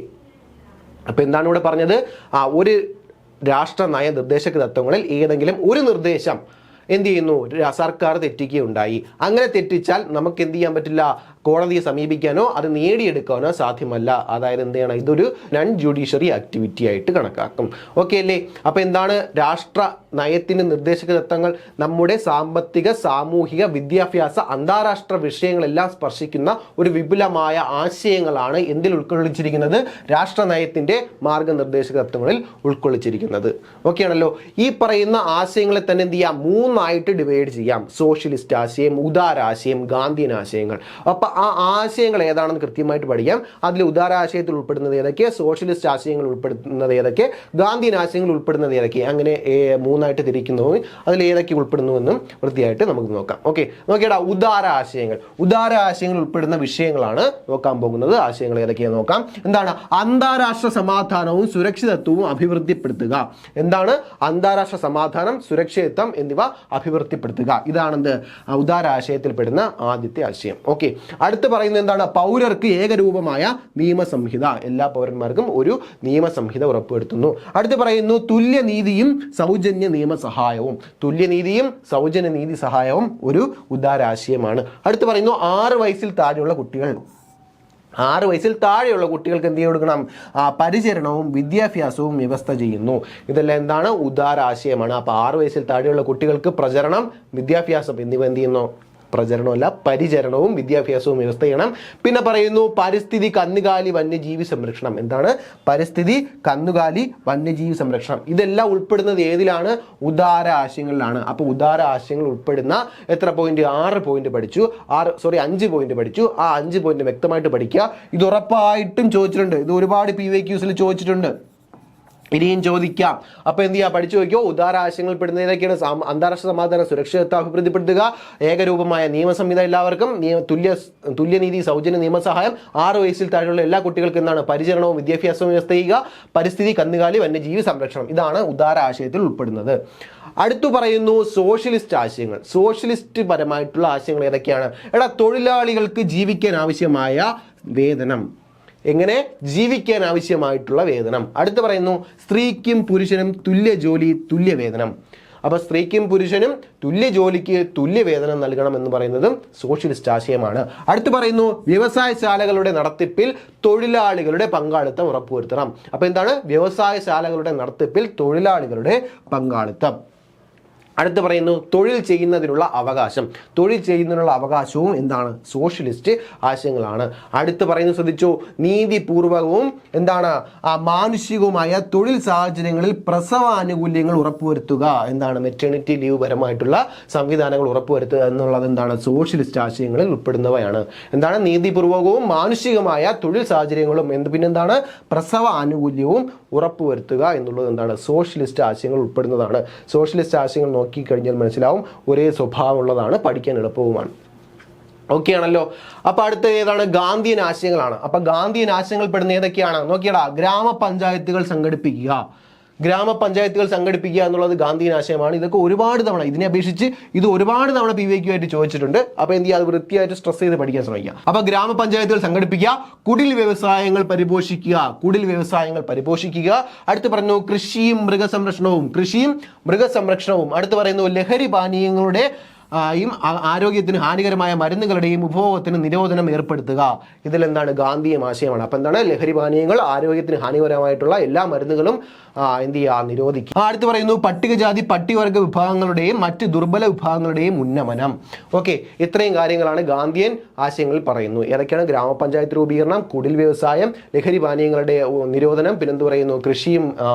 അപ്പൊ എന്താണ് ഇവിടെ പറഞ്ഞത്? ഒരു രാഷ്ട്ര നയ നിർദ്ദേശക തത്വങ്ങളിൽ ഏതെങ്കിലും ഒരു നിർദ്ദേശം എന്ത് ചെയ്യുന്നു? സർക്കാർ തെറ്റിക്കുകയുണ്ടായി. അങ്ങനെ തെറ്റിച്ചാൽ നമുക്ക് എന്ത് ചെയ്യാൻ പറ്റില്ല? കോടതിയെ സമീപിക്കാനോ അത് നേടിയെടുക്കാനോ സാധ്യമല്ല. അതായത് എന്ത് ചെയ്യണം? ഇതൊരു നോൺ ജുഡീഷ്യറി ആക്ടിവിറ്റി ആയിട്ട് കണക്കാക്കും. ഓക്കെ അല്ലേ? അപ്പൊ എന്താണ് രാഷ്ട്ര നയത്തിന്റെ നിർദ്ദേശക തത്വങ്ങൾ? നമ്മുടെ സാമ്പത്തിക, സാമൂഹിക, വിദ്യാഭ്യാസ, അന്താരാഷ്ട്ര വിഷയങ്ങളെല്ലാം സ്പർശിക്കുന്ന ഒരു വിപുലമായ ആശയങ്ങളാണ് എന്തിൽ ഉൾക്കൊള്ളിച്ചിരിക്കുന്നത്? രാഷ്ട്ര നയത്തിന്റെ മാർഗനിർദ്ദേശക തത്വങ്ങളിൽ ഉൾക്കൊള്ളിച്ചിരിക്കുന്നത്. ഓക്കെ ആണല്ലോ? ഈ പറയുന്ന ആശയങ്ങളെ തന്നെ എന്ത് ചെയ്യാം? 3ആയിട്ട് ഡിവൈഡ് ചെയ്യാം. സോഷ്യലിസ്റ്റ് ആശയം, ഉദാരാശയം, ഗാന്ധിയൻ ആശയങ്ങൾ. അപ്പൊ ആ ആശയങ്ങൾ ഏതാണെന്ന് കൃത്യമായിട്ട് പഠിക്കാം. അതിൽ ഉദാരാശയത്തിൽ ഉൾപ്പെടുന്നത് ഏതൊക്കെ, സോഷ്യലിസ്റ്റ് ആശയങ്ങൾ ഉൾപ്പെടുന്നത് ഏതൊക്കെ, ഗാന്ധിയൻ ആശയങ്ങൾ ഉൾപ്പെടുന്നത് ഏതൊക്കെ, അങ്ങനെ 3ആയിട്ട് തിരിക്കുന്നു. അതിൽ ഏതൊക്കെ ഉൾപ്പെടുന്നുവെന്നും വൃത്തിയായിട്ട് നമുക്ക് നോക്കാം. ഓക്കെ, നോക്കിയടാ. ഉദാര ആശയങ്ങൾ ഉൾപ്പെടുന്ന വിഷയങ്ങളാണ് നോക്കാൻ പോകുന്നത്. ആശയങ്ങൾ ഏതൊക്കെയാണെന്ന് നോക്കാം. എന്താണ്? അന്താരാഷ്ട്ര സമാധാനവും സുരക്ഷിതത്വവും അഭിവൃദ്ധിപ്പെടുത്തുക. എന്താണ്? അന്താരാഷ്ട്ര സമാധാനം, സുരക്ഷിതത്വം എന്നിവ അഭിവൃദ്ധിപ്പെടുത്തുക. ഇതാണെന്ത്? ഉദാരാശയത്തിൽപ്പെടുന്ന ആദ്യത്തെ ആശയം. ഓക്കെ, അടുത്ത് പറയുന്നത് എന്താണ്? പൗരർക്ക് ഏകരൂപമായ നിയമസംഹിത. എല്ലാ പൗരന്മാർക്കും ഒരു നിയമസംഹിത ഉറപ്പുവരുത്തുന്നു. അടുത്ത് പറയുന്നു തുല്യനീതിയും സൗജന്യ നിയമസഹായവും. തുല്യനീതിയും സൗജന്യ നീതി സഹായവും ഒരു ഉദാരാശയമാണ്. അടുത്ത് പറയുന്നു 6 വയസ്സിൽ താഴെയുള്ള കുട്ടികൾക്ക് എന്ത് കൊടുക്കണം? പരിചരണവും വിദ്യാഭ്യാസവും വ്യവസ്ഥ ചെയ്യുന്നു. ഇതെല്ലാം എന്താണ്? ഉദാരാശയമാണ്. അപ്പോൾ 6 വയസ്സിൽ താഴെയുള്ള കുട്ടികൾക്ക് പ്രചരണം, വിദ്യാഭ്യാസം എന്നിവ എന്ത് ചെയ്യുന്നു? പ്രചരണമല്ല, പരിചരണവും വിദ്യാഭ്യാസവും വ്യവസ്ഥ ചെയ്യണം. പിന്നെ പറയുന്നു പരിസ്ഥിതി, കന്നുകാലി, വന്യജീവി സംരക്ഷണം. എന്താണ്? പരിസ്ഥിതി, കന്നുകാലി, വന്യജീവി സംരക്ഷണം. ഇതെല്ലാം ഉൾപ്പെടുന്നത് ഏതിലാണ്? ഉദാര ആശയങ്ങളിലാണ്. അപ്പോൾ ഉദാര ആശയങ്ങൾ ഉൾപ്പെടുന്ന എത്ര പോയിന്റ്? 6 പോയിന്റ് പഠിച്ചു. 5 പോയിന്റ് പഠിച്ചു. ആ 5 പോയിന്റ് വ്യക്തമായിട്ട് പഠിക്കുക. ഇത് ഉറപ്പായിട്ടും ചോദിച്ചിട്ടുണ്ട്. ഇത് ഒരുപാട് PYQs ചോദിച്ചിട്ടുണ്ട്. ഇനിയും ചോദിക്കാം. അപ്പൊ എന്ത് ചെയ്യാ? പഠിച്ചു വയ്ക്കോ. ഉദാരാശയങ്ങൾ പെടുന്ന ഏതൊക്കെയാണ്? അന്താരാഷ്ട്ര സമാധാനം, സുരക്ഷിതത്വം അഭിവൃദ്ധിപ്പെടുത്തുക, ഏകരൂപമായ നിയമസംഹിത എല്ലാവർക്കും, തുല്യനീതി, സൗജന്യ നിയമസഹായം, 6 വയസ്സിൽ താഴെയുള്ള എല്ലാ കുട്ടികൾക്കും എന്താണ്? പരിചരണവും വിദ്യാഭ്യാസവും വ്യവസ്ഥ ചെയ്യുക, പരിസ്ഥിതി, കന്നുകാലി, വന്യജീവി സംരക്ഷണം. ഇതാണ് ഉദാരാശയത്തിൽ ഉൾപ്പെടുന്നത്. അടുത്തു പറയുന്നു സോഷ്യലിസ്റ്റ് ആശയങ്ങൾ. സോഷ്യലിസ്റ്റ് പരമായിട്ടുള്ള ആശയങ്ങൾ ഏതൊക്കെയാണ്? തൊഴിലാളികൾക്ക് ജീവിക്കാൻ ആവശ്യമായ വേതനം. എങ്ങനെ? ജീവിക്കാൻ ആവശ്യമായിട്ടുള്ള വേതനം. അടുത്ത് പറയുന്നു സ്ത്രീക്കും പുരുഷനും തുല്യ ജോലി, തുല്യ വേതനം. അപ്പോൾ സ്ത്രീക്കും പുരുഷനും തുല്യ ജോലിക്ക് തുല്യ വേതനം നൽകണം എന്ന് പറയുന്നതും സോഷ്യലിസ്റ്റ് ആശയമാണ്. അടുത്ത് പറയുന്നു വ്യവസായശാലകളുടെ നടത്തിപ്പിൽ തൊഴിലാളികളുടെ പങ്കാളിത്തം ഉറപ്പുവരുത്തണം. അപ്പോൾ എന്താണ് വ്യവസായശാലകളുടെ നടത്തിപ്പിൽ തൊഴിലാളികളുടെ പങ്കാളിത്തം. അടുത്ത് പറയുന്നു തൊഴിൽ ചെയ്യുന്നതിനുള്ള അവകാശം. തൊഴിൽ ചെയ്യുന്നതിനുള്ള അവകാശവും എന്താണ് സോഷ്യലിസ്റ്റ് ആശയങ്ങളാണ്. അടുത്ത് പറയുന്നു ശ്രദ്ധിച്ചു, നീതിപൂർവകവും എന്താണ് മാനുഷികവുമായ തൊഴിൽ സാഹചര്യങ്ങളിൽ പ്രസവാനുകൂല്യങ്ങൾ ഉറപ്പുവരുത്തുക. എന്താണ് മെറ്റേണിറ്റി ലീവ് പരമായിട്ടുള്ള സംവിധാനങ്ങൾ ഉറപ്പുവരുത്തുക എന്നുള്ളത് എന്താണ് സോഷ്യലിസ്റ്റ് ആശയങ്ങളിൽ ഉൾപ്പെടുന്നവയാണ്. എന്താണ് നീതിപൂർവകവും മാനുഷികമായ തൊഴിൽ സാഹചര്യങ്ങളും പിന്നെന്താണ് പ്രസവ ആനുകൂല്യവും ഉറപ്പുവരുത്തുക എന്നുള്ളത് എന്താണ് സോഷ്യലിസ്റ്റ് ആശയങ്ങൾ ഉൾപ്പെടുന്നതാണ്. സോഷ്യലിസ്റ്റ് ആശയങ്ങൾ നോക്കിക്കഴിഞ്ഞാൽ മനസ്സിലാവും ഒരേ സ്വഭാവമുള്ളതാണ്, പഠിക്കാൻ എളുപ്പവുമാണ്. ഓക്കെ ആണല്ലോ. അപ്പൊ അടുത്ത ഏതാണ് ഗാന്ധിയൻ ആശയങ്ങളാണ്. അപ്പൊ ഗാന്ധിയൻ ആശയങ്ങൾ പെടുന്ന ഏതൊക്കെയാണ് നോക്കിയടാ. ഗ്രാമപഞ്ചായത്തുകൾ സംഘടിപ്പിക്കുക എന്നുള്ളത് ഗാന്ധിയൻ ആശയമാണ്. ഇതൊക്കെ ഒരുപാട് തവണ ഇതിനെ അപേക്ഷിച്ച് ഇത് ഒരുപാട് തവണ PYQ ആയിട്ട് ചോദിച്ചിട്ടുണ്ട്. അപ്പൊ എന്ത് ചെയ്യുക, അത് വൃത്തിയായിട്ട് സ്ട്രെസ് ചെയ്ത് പഠിക്കാൻ ശ്രമിക്കുക. അപ്പൊ ഗ്രാമപഞ്ചായത്തുകൾ സംഘടിപ്പിക്കുക, കുടിൽ വ്യവസായങ്ങൾ പരിപോഷിക്കുക. അടുത്ത് പറഞ്ഞു കൃഷിയും മൃഗസംരക്ഷണവും. അടുത്ത് പറയുന്നു ലഹരി പാനീയങ്ങളുടെ ആരോഗ്യത്തിന് ഹാനികരമായ മരുന്നുകളുടെയും ഉപഭോഗത്തിന് നിരോധനം ഏർപ്പെടുത്തുക. ഇതിലെന്താണ് ഗാന്ധിയൻ ആശയമാണ്. അപ്പൊ എന്താണ് ലഹരി പാനീയങ്ങൾ, ആരോഗ്യത്തിന് ഹാനികരമായിട്ടുള്ള എല്ലാ മരുന്നുകളും എന്ത് ചെയ്യുക, നിരോധിക്കുക. അടുത്ത് പറയുന്നു പട്ടികജാതി പട്ടികവർഗ വിഭാഗങ്ങളുടെയും മറ്റ് ദുർബല വിഭാഗങ്ങളുടെയും ഉന്നമനം. ഓക്കെ, ഇത്രയും കാര്യങ്ങളാണ് ഗാന്ധിയൻ ആശയങ്ങളിൽ പറയുന്നു. ഏതൊക്കെയാണ് ഗ്രാമപഞ്ചായത്ത് രൂപീകരണം, കുടിൽ വ്യവസായം, ലഹരി പാനീയങ്ങളുടെ നിരോധനം, പിന്നെന്ത് പറയുന്നു കൃഷിയും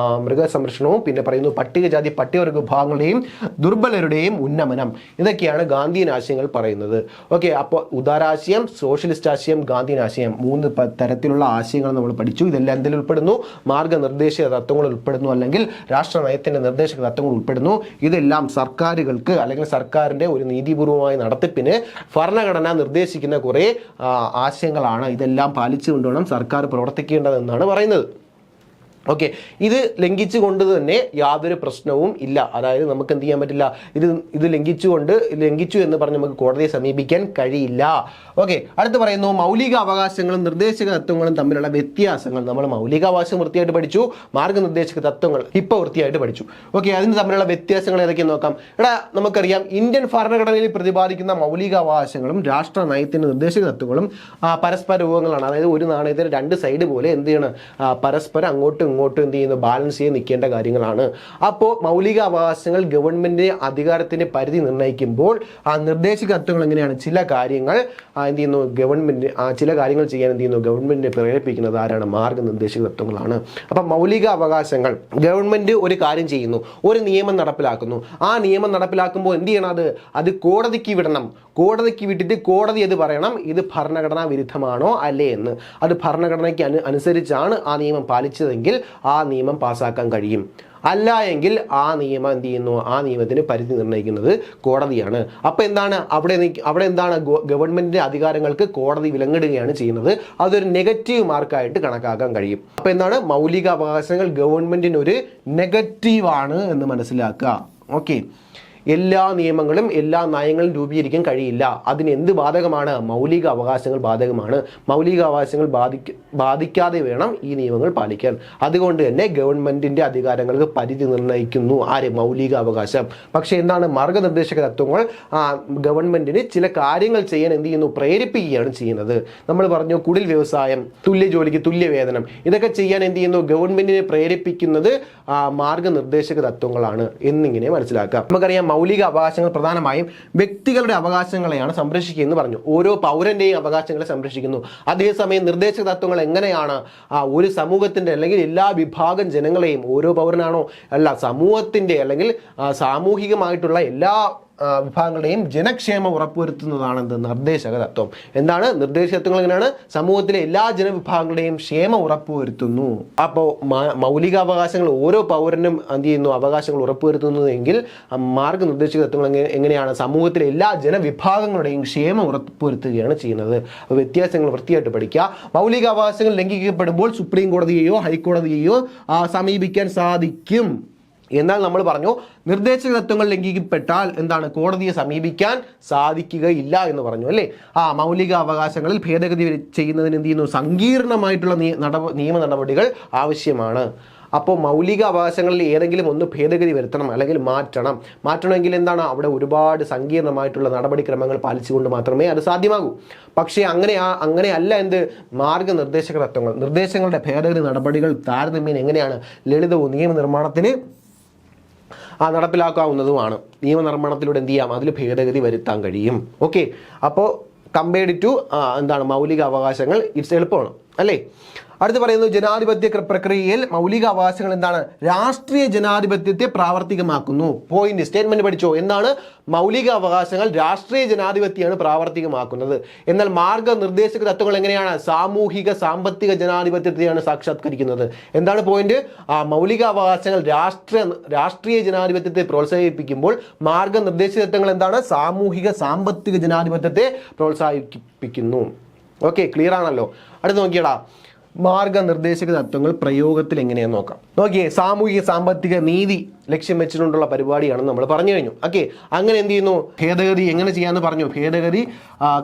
മൃഗസംരക്ഷണവും, പിന്നെ പറയുന്നു പട്ടികജാതി പട്ടികവർഗ വിഭാഗങ്ങളുടെയും ദുർബലരുടെയും ഉന്നമനം. ഇതൊക്കെയാണ് ഗാന്ധിയൻ ആശയങ്ങൾ പറയുന്നത്. ഓക്കെ, അപ്പോൾ ഉദാരാശയം, സോഷ്യലിസ്റ്റ് ആശയം, ഗാന്ധിയൻ ആശയം, 3 തരത്തിലുള്ള ആശയങ്ങൾ നമ്മൾ പഠിച്ചു. ഇതെല്ലാം എന്തിൽ ഉൾപ്പെടുന്നു, മാർഗനിർദ്ദേശക തത്വങ്ങൾ ഉൾപ്പെടുന്നു, അല്ലെങ്കിൽ രാഷ്ട്ര നയത്തിന്റെ നിർദ്ദേശക തത്വങ്ങൾ ഉൾപ്പെടുന്നു. ഇതെല്ലാം സർക്കാരുകൾക്ക് അല്ലെങ്കിൽ സർക്കാരിന്റെ ഒരു നീതിപൂർവമായ നടത്തിപ്പിന് ഭരണഘടന നിർദ്ദേശിക്കുന്ന കുറെ ആശയങ്ങളാണ്. ഇതെല്ലാം പാലിച്ചുകൊണ്ട് വേണം സർക്കാർ പ്രവർത്തിക്കേണ്ടതെന്നാണ് പറയുന്നത്. ഓക്കെ, ഇത് ലംഘിച്ചുകൊണ്ട് തന്നെ യാതൊരു പ്രശ്നവും ഇല്ല. അതായത് നമുക്ക് എന്ത് ചെയ്യാൻ പറ്റില്ല, ഇത് ലംഘിച്ചു എന്ന് പറഞ്ഞ് നമുക്ക് കോടതിയെ സമീപിക്കാൻ കഴിയില്ല. ഓക്കെ, അടുത്ത് പറയുന്നു മൗലിക അവകാശങ്ങളും നിർദ്ദേശക തത്വങ്ങളും തമ്മിലുള്ള വ്യത്യാസങ്ങൾ. നമ്മൾ മൗലികാവകാശം വൃത്തിയായിട്ട് പഠിച്ചു, മാർഗനിർദ്ദേശക തത്വങ്ങൾ ഇപ്പോൾ വൃത്തിയായിട്ട് പഠിച്ചു. ഓക്കെ, അതിന് തമ്മിലുള്ള വ്യത്യാസങ്ങൾ ഏതൊക്കെയെന്ന് നോക്കാം. നമുക്കറിയാം ഇന്ത്യൻ ഭരണഘടനയിൽ പ്രതിപാദിക്കുന്ന മൗലികാവകാശങ്ങളും രാഷ്ട്ര നയത്തിന്റെ നിർദ്ദേശക തത്വങ്ങളും പരസ്പര രൂപങ്ങളാണ്. അതായത് ഒരു നാണയത്തിന് 2 സൈഡ് പോലെ എന്ത് ചെയ്യണം, പരസ്പരം അങ്ങോട്ടും എന്ത് ചെയ്യുന്നു, ബാലൻസ് ചെയ്ത് നിൽക്കേണ്ട കാര്യങ്ങളാണ്. അപ്പോൾ മൗലിക അവകാശങ്ങൾ ഗവൺമെന്റിന്റെ അധികാരത്തിന്റെ പരിധി നിർണ്ണയിക്കുമ്പോൾ ആ നിർദ്ദേശക തത്വങ്ങൾ എങ്ങനെയാണ്, ചില കാര്യങ്ങൾ എന്ത് ചെയ്യുന്നു ചില കാര്യങ്ങൾ ചെയ്യാൻ എന്ത് ചെയ്യുന്നു ഗവൺമെന്റിനെ പ്രേരിപ്പിക്കുന്നത് ആരാണ്, മാർഗനിർദ്ദേശക തത്വങ്ങളാണ്. അപ്പം മൗലിക അവകാശങ്ങൾ, ഗവൺമെന്റ് ഒരു കാര്യം ചെയ്യുന്നു, ഒരു നിയമം നടപ്പിലാക്കുന്നു. ആ നിയമം നടപ്പിലാക്കുമ്പോൾ എന്ത് ചെയ്യണം, അത് കോടതിക്ക് വിടണം. കോടതിക്ക് വിട്ടിട്ട് കോടതി അത് പറയണം, ഇത് ഭരണഘടനാ വിരുദ്ധമാണോ അല്ലേ എന്ന്. അത് ഭരണഘടനയ്ക്ക് അനുസരിച്ചാണ് ആ നിയമം പാലിച്ചതെങ്കിൽ ആ നിയമം പാസ്സാക്കാൻ കഴിയും. അല്ല എങ്കിൽ ആ നിയമം എന്ത് ചെയ്യുന്നു, ആ നിയമത്തിന് പരിധി നിർണ്ണയിക്കുന്നത് കോടതിയാണ്. അപ്പോൾ എന്താണ് അവിടെ എന്താണ് ഗവൺമെന്റിന്റെ അധികാരങ്ങൾക്ക് കോടതി വിലങ്ങിടുകയാണ് ചെയ്യുന്നത്. അതൊരു നെഗറ്റീവ് മാർക്കായിട്ട് കണക്കാക്കാൻ കഴിയും. അപ്പോൾ എന്താണ് മൗലിക അവകാശങ്ങൾ ഗവൺമെന്റിന് ഒരു നെഗറ്റീവാണ് എന്ന് മനസ്സിലാക്കുക. ഓക്കെ, എല്ലാ നിയമങ്ങളും എല്ലാ നയങ്ങളും രൂപീകരിക്കാൻ കഴിയില്ല. അതിന് എന്ത് ബാധകമാണ്, മൗലിക അവകാശങ്ങൾ ബാധകമാണ്. മൗലിക അവകാശങ്ങൾ ബാധിക്കാതെ വേണം ഈ നിയമങ്ങൾ പാലിക്കാൻ. അതുകൊണ്ട് തന്നെ ഗവൺമെന്റിന്റെ അധികാരങ്ങൾക്ക് പരിധി നിർണ്ണയിക്കുന്നു ആര്, മൗലിക അവകാശം. പക്ഷേ എന്താണ്, മാർഗനിർദ്ദേശക തത്വങ്ങൾ ഗവൺമെന്റിന് ചില കാര്യങ്ങൾ ചെയ്യാൻ എന്ത് ചെയ്യുന്നു, പ്രേരിപ്പിക്കുകയാണ് ചെയ്യുന്നത്. നമ്മൾ പറഞ്ഞു കുടിൽ വ്യവസായം, തുല്യ ജോലിക്ക് തുല്യ വേതനം, ഇതൊക്കെ ചെയ്യാൻ എന്ത് ചെയ്യുന്നു, ഗവൺമെന്റിനെ പ്രേരിപ്പിക്കുന്നത് മാർഗനിർദ്ദേശക തത്വങ്ങളാണ് എന്നിങ്ങനെ മനസ്സിലാക്കാം. നമുക്കറിയാം മൗലിക അവകാശങ്ങൾ പ്രധാനമായും വ്യക്തികളുടെ അവകാശങ്ങളെയാണ് സംരക്ഷിക്കുക എന്ന് പറഞ്ഞു. ഓരോ പൗരന്റെയും അവകാശങ്ങളെ സംരക്ഷിക്കുന്നു. അതേസമയം നിർദ്ദേശക തത്വങ്ങൾ എങ്ങനെയാണ് ഒരു സമൂഹത്തിന്റെ അല്ലെങ്കിൽ എല്ലാ വിഭാഗം ജനങ്ങളെയും, ഓരോ പൗരനാണോ അല്ല, സമൂഹത്തിന്റെ അല്ലെങ്കിൽ സാമൂഹികമായിട്ടുള്ള എല്ലാ വിഭാഗങ്ങളുടെയും ജനക്ഷേമം ഉറപ്പുവരുത്തുന്നതാണ് നിർദ്ദേശക തത്വം. എന്താണ് നിർദ്ദേശക തത്വങ്ങൾ? എങ്ങനെയാണ് സമൂഹത്തിലെ എല്ലാ ജനവിഭാഗങ്ങളുടെയും ക്ഷേമം ഉറപ്പുവരുത്തുന്നു. അപ്പോൾ മൗലികാവകാശങ്ങൾ ഓരോ പൗരനും എന്ത് ചെയ്യുന്നു, അവകാശങ്ങൾ ഉറപ്പുവരുത്തുന്നതെങ്കിൽ മാർഗനിർദ്ദേശക തത്വങ്ങൾ എങ്ങനെയാണ് സമൂഹത്തിലെ എല്ലാ ജനവിഭാഗങ്ങളുടെയും ക്ഷേമം ഉറപ്പുവരുത്തുകയാണ് ചെയ്യുന്നത്. വ്യത്യാസങ്ങൾ വൃത്തിയായിട്ട് പഠിക്കുക. മൗലികാവകാശങ്ങൾ ലംഘിക്കപ്പെടുമ്പോൾ സുപ്രീം കോടതിയെയോ ഹൈക്കോടതിയെയോ സമീപിക്കാൻ സാധിക്കും. എന്നാൽ നമ്മൾ പറഞ്ഞു നിർദ്ദേശക തത്വങ്ങൾ ലംഘിക്കപ്പെട്ടാൽ എന്താണ്, കോടതിയെ സമീപിക്കാൻ സാധിക്കുകയില്ല എന്ന് പറഞ്ഞു അല്ലേ. മൗലിക അവകാശങ്ങളിൽ ഭേദഗതി ചെയ്യുന്നതിന് എന്ത് ചെയ്യുന്നു, സങ്കീർണമായിട്ടുള്ള നിയമ നടപടികൾ ആവശ്യമാണ്. അപ്പോൾ മൗലിക അവകാശങ്ങളിൽ ഏതെങ്കിലും ഒന്ന് ഭേദഗതി വരുത്തണം അല്ലെങ്കിൽ മാറ്റണമെങ്കിൽ എന്താണ്, അവിടെ ഒരുപാട് സങ്കീർണമായിട്ടുള്ള നടപടിക്രമങ്ങൾ പാലിച്ചുകൊണ്ട് മാത്രമേ അത് സാധ്യമാകൂ. പക്ഷേ അങ്ങനെയല്ല മാർഗനിർദ്ദേശക തത്വങ്ങൾ, നിർദ്ദേശങ്ങളുടെ ഭേദഗതി നടപടികൾ താരതമ്യേന എങ്ങനെയാണ് ലളിതവും നിയമനിർമ്മാണത്തിന് നടപ്പിലാക്കാവുന്നതുമാണ്. നിയമനിർമ്മാണത്തിലൂടെ എന്ത് ചെയ്യാം, അതിൽ ഭേദഗതി വരുത്താൻ കഴിയും. ഓക്കെ, അപ്പോൾ കമ്പയർഡ് ടു മൗലിക അവകാശങ്ങൾ ഇറ്റ്സ് എളുപ്പമാണ് അല്ലേ. അടുത്ത് പറയുന്നത് ജനാധിപത്യ പ്രക്രിയയിൽ മൗലിക അവകാശങ്ങൾ രാഷ്ട്രീയ ജനാധിപത്യത്തെ പ്രാവർത്തികമാക്കുന്നു. പോയിന്റ് സ്റ്റേറ്റ്മെന്റ് പഠിച്ചോ, മൗലിക അവകാശങ്ങൾ രാഷ്ട്രീയ ജനാധിപത്യമാണ് പ്രാവർത്തികമാക്കുന്നത്. എന്നാൽ മാർഗനിർദ്ദേശക തത്വങ്ങൾ എങ്ങനെയാണ്, സാമൂഹിക സാമ്പത്തിക ജനാധിപത്യത്തെയാണ് സാക്ഷാത്കരിക്കുന്നത്. പോയിന്റ്, മൗലിക അവകാശങ്ങൾ രാഷ്ട്രീയ ജനാധിപത്യത്തെ പ്രോത്സാഹിപ്പിക്കുമ്പോൾ മാർഗനിർദ്ദേശക തത്വങ്ങൾ സാമൂഹിക സാമ്പത്തിക ജനാധിപത്യത്തെ പ്രോത്സാഹിപ്പിക്കുന്നു. ഓക്കെ, ക്ലിയർ ആണല്ലോ. അടുത്ത് നോക്കിയടാ, മാർഗനിർദ്ദേശക തത്വങ്ങൾ പ്രയോഗത്തിൽ എങ്ങനെയാണെന്ന് നോക്കാം. നോക്കിയേ, സാമൂഹിക സാമ്പത്തിക നീതി ലക്ഷ്യം വെച്ചിട്ടുള്ള പരിപാടിയാണെന്ന് നമ്മൾ പറഞ്ഞു കഴിഞ്ഞു. ഓക്കെ, അങ്ങനെ എന്ത് ചെയ്യുന്നു, ഭേദഗതി എങ്ങനെ ചെയ്യാമെന്ന് പറഞ്ഞു. ഭേദഗതി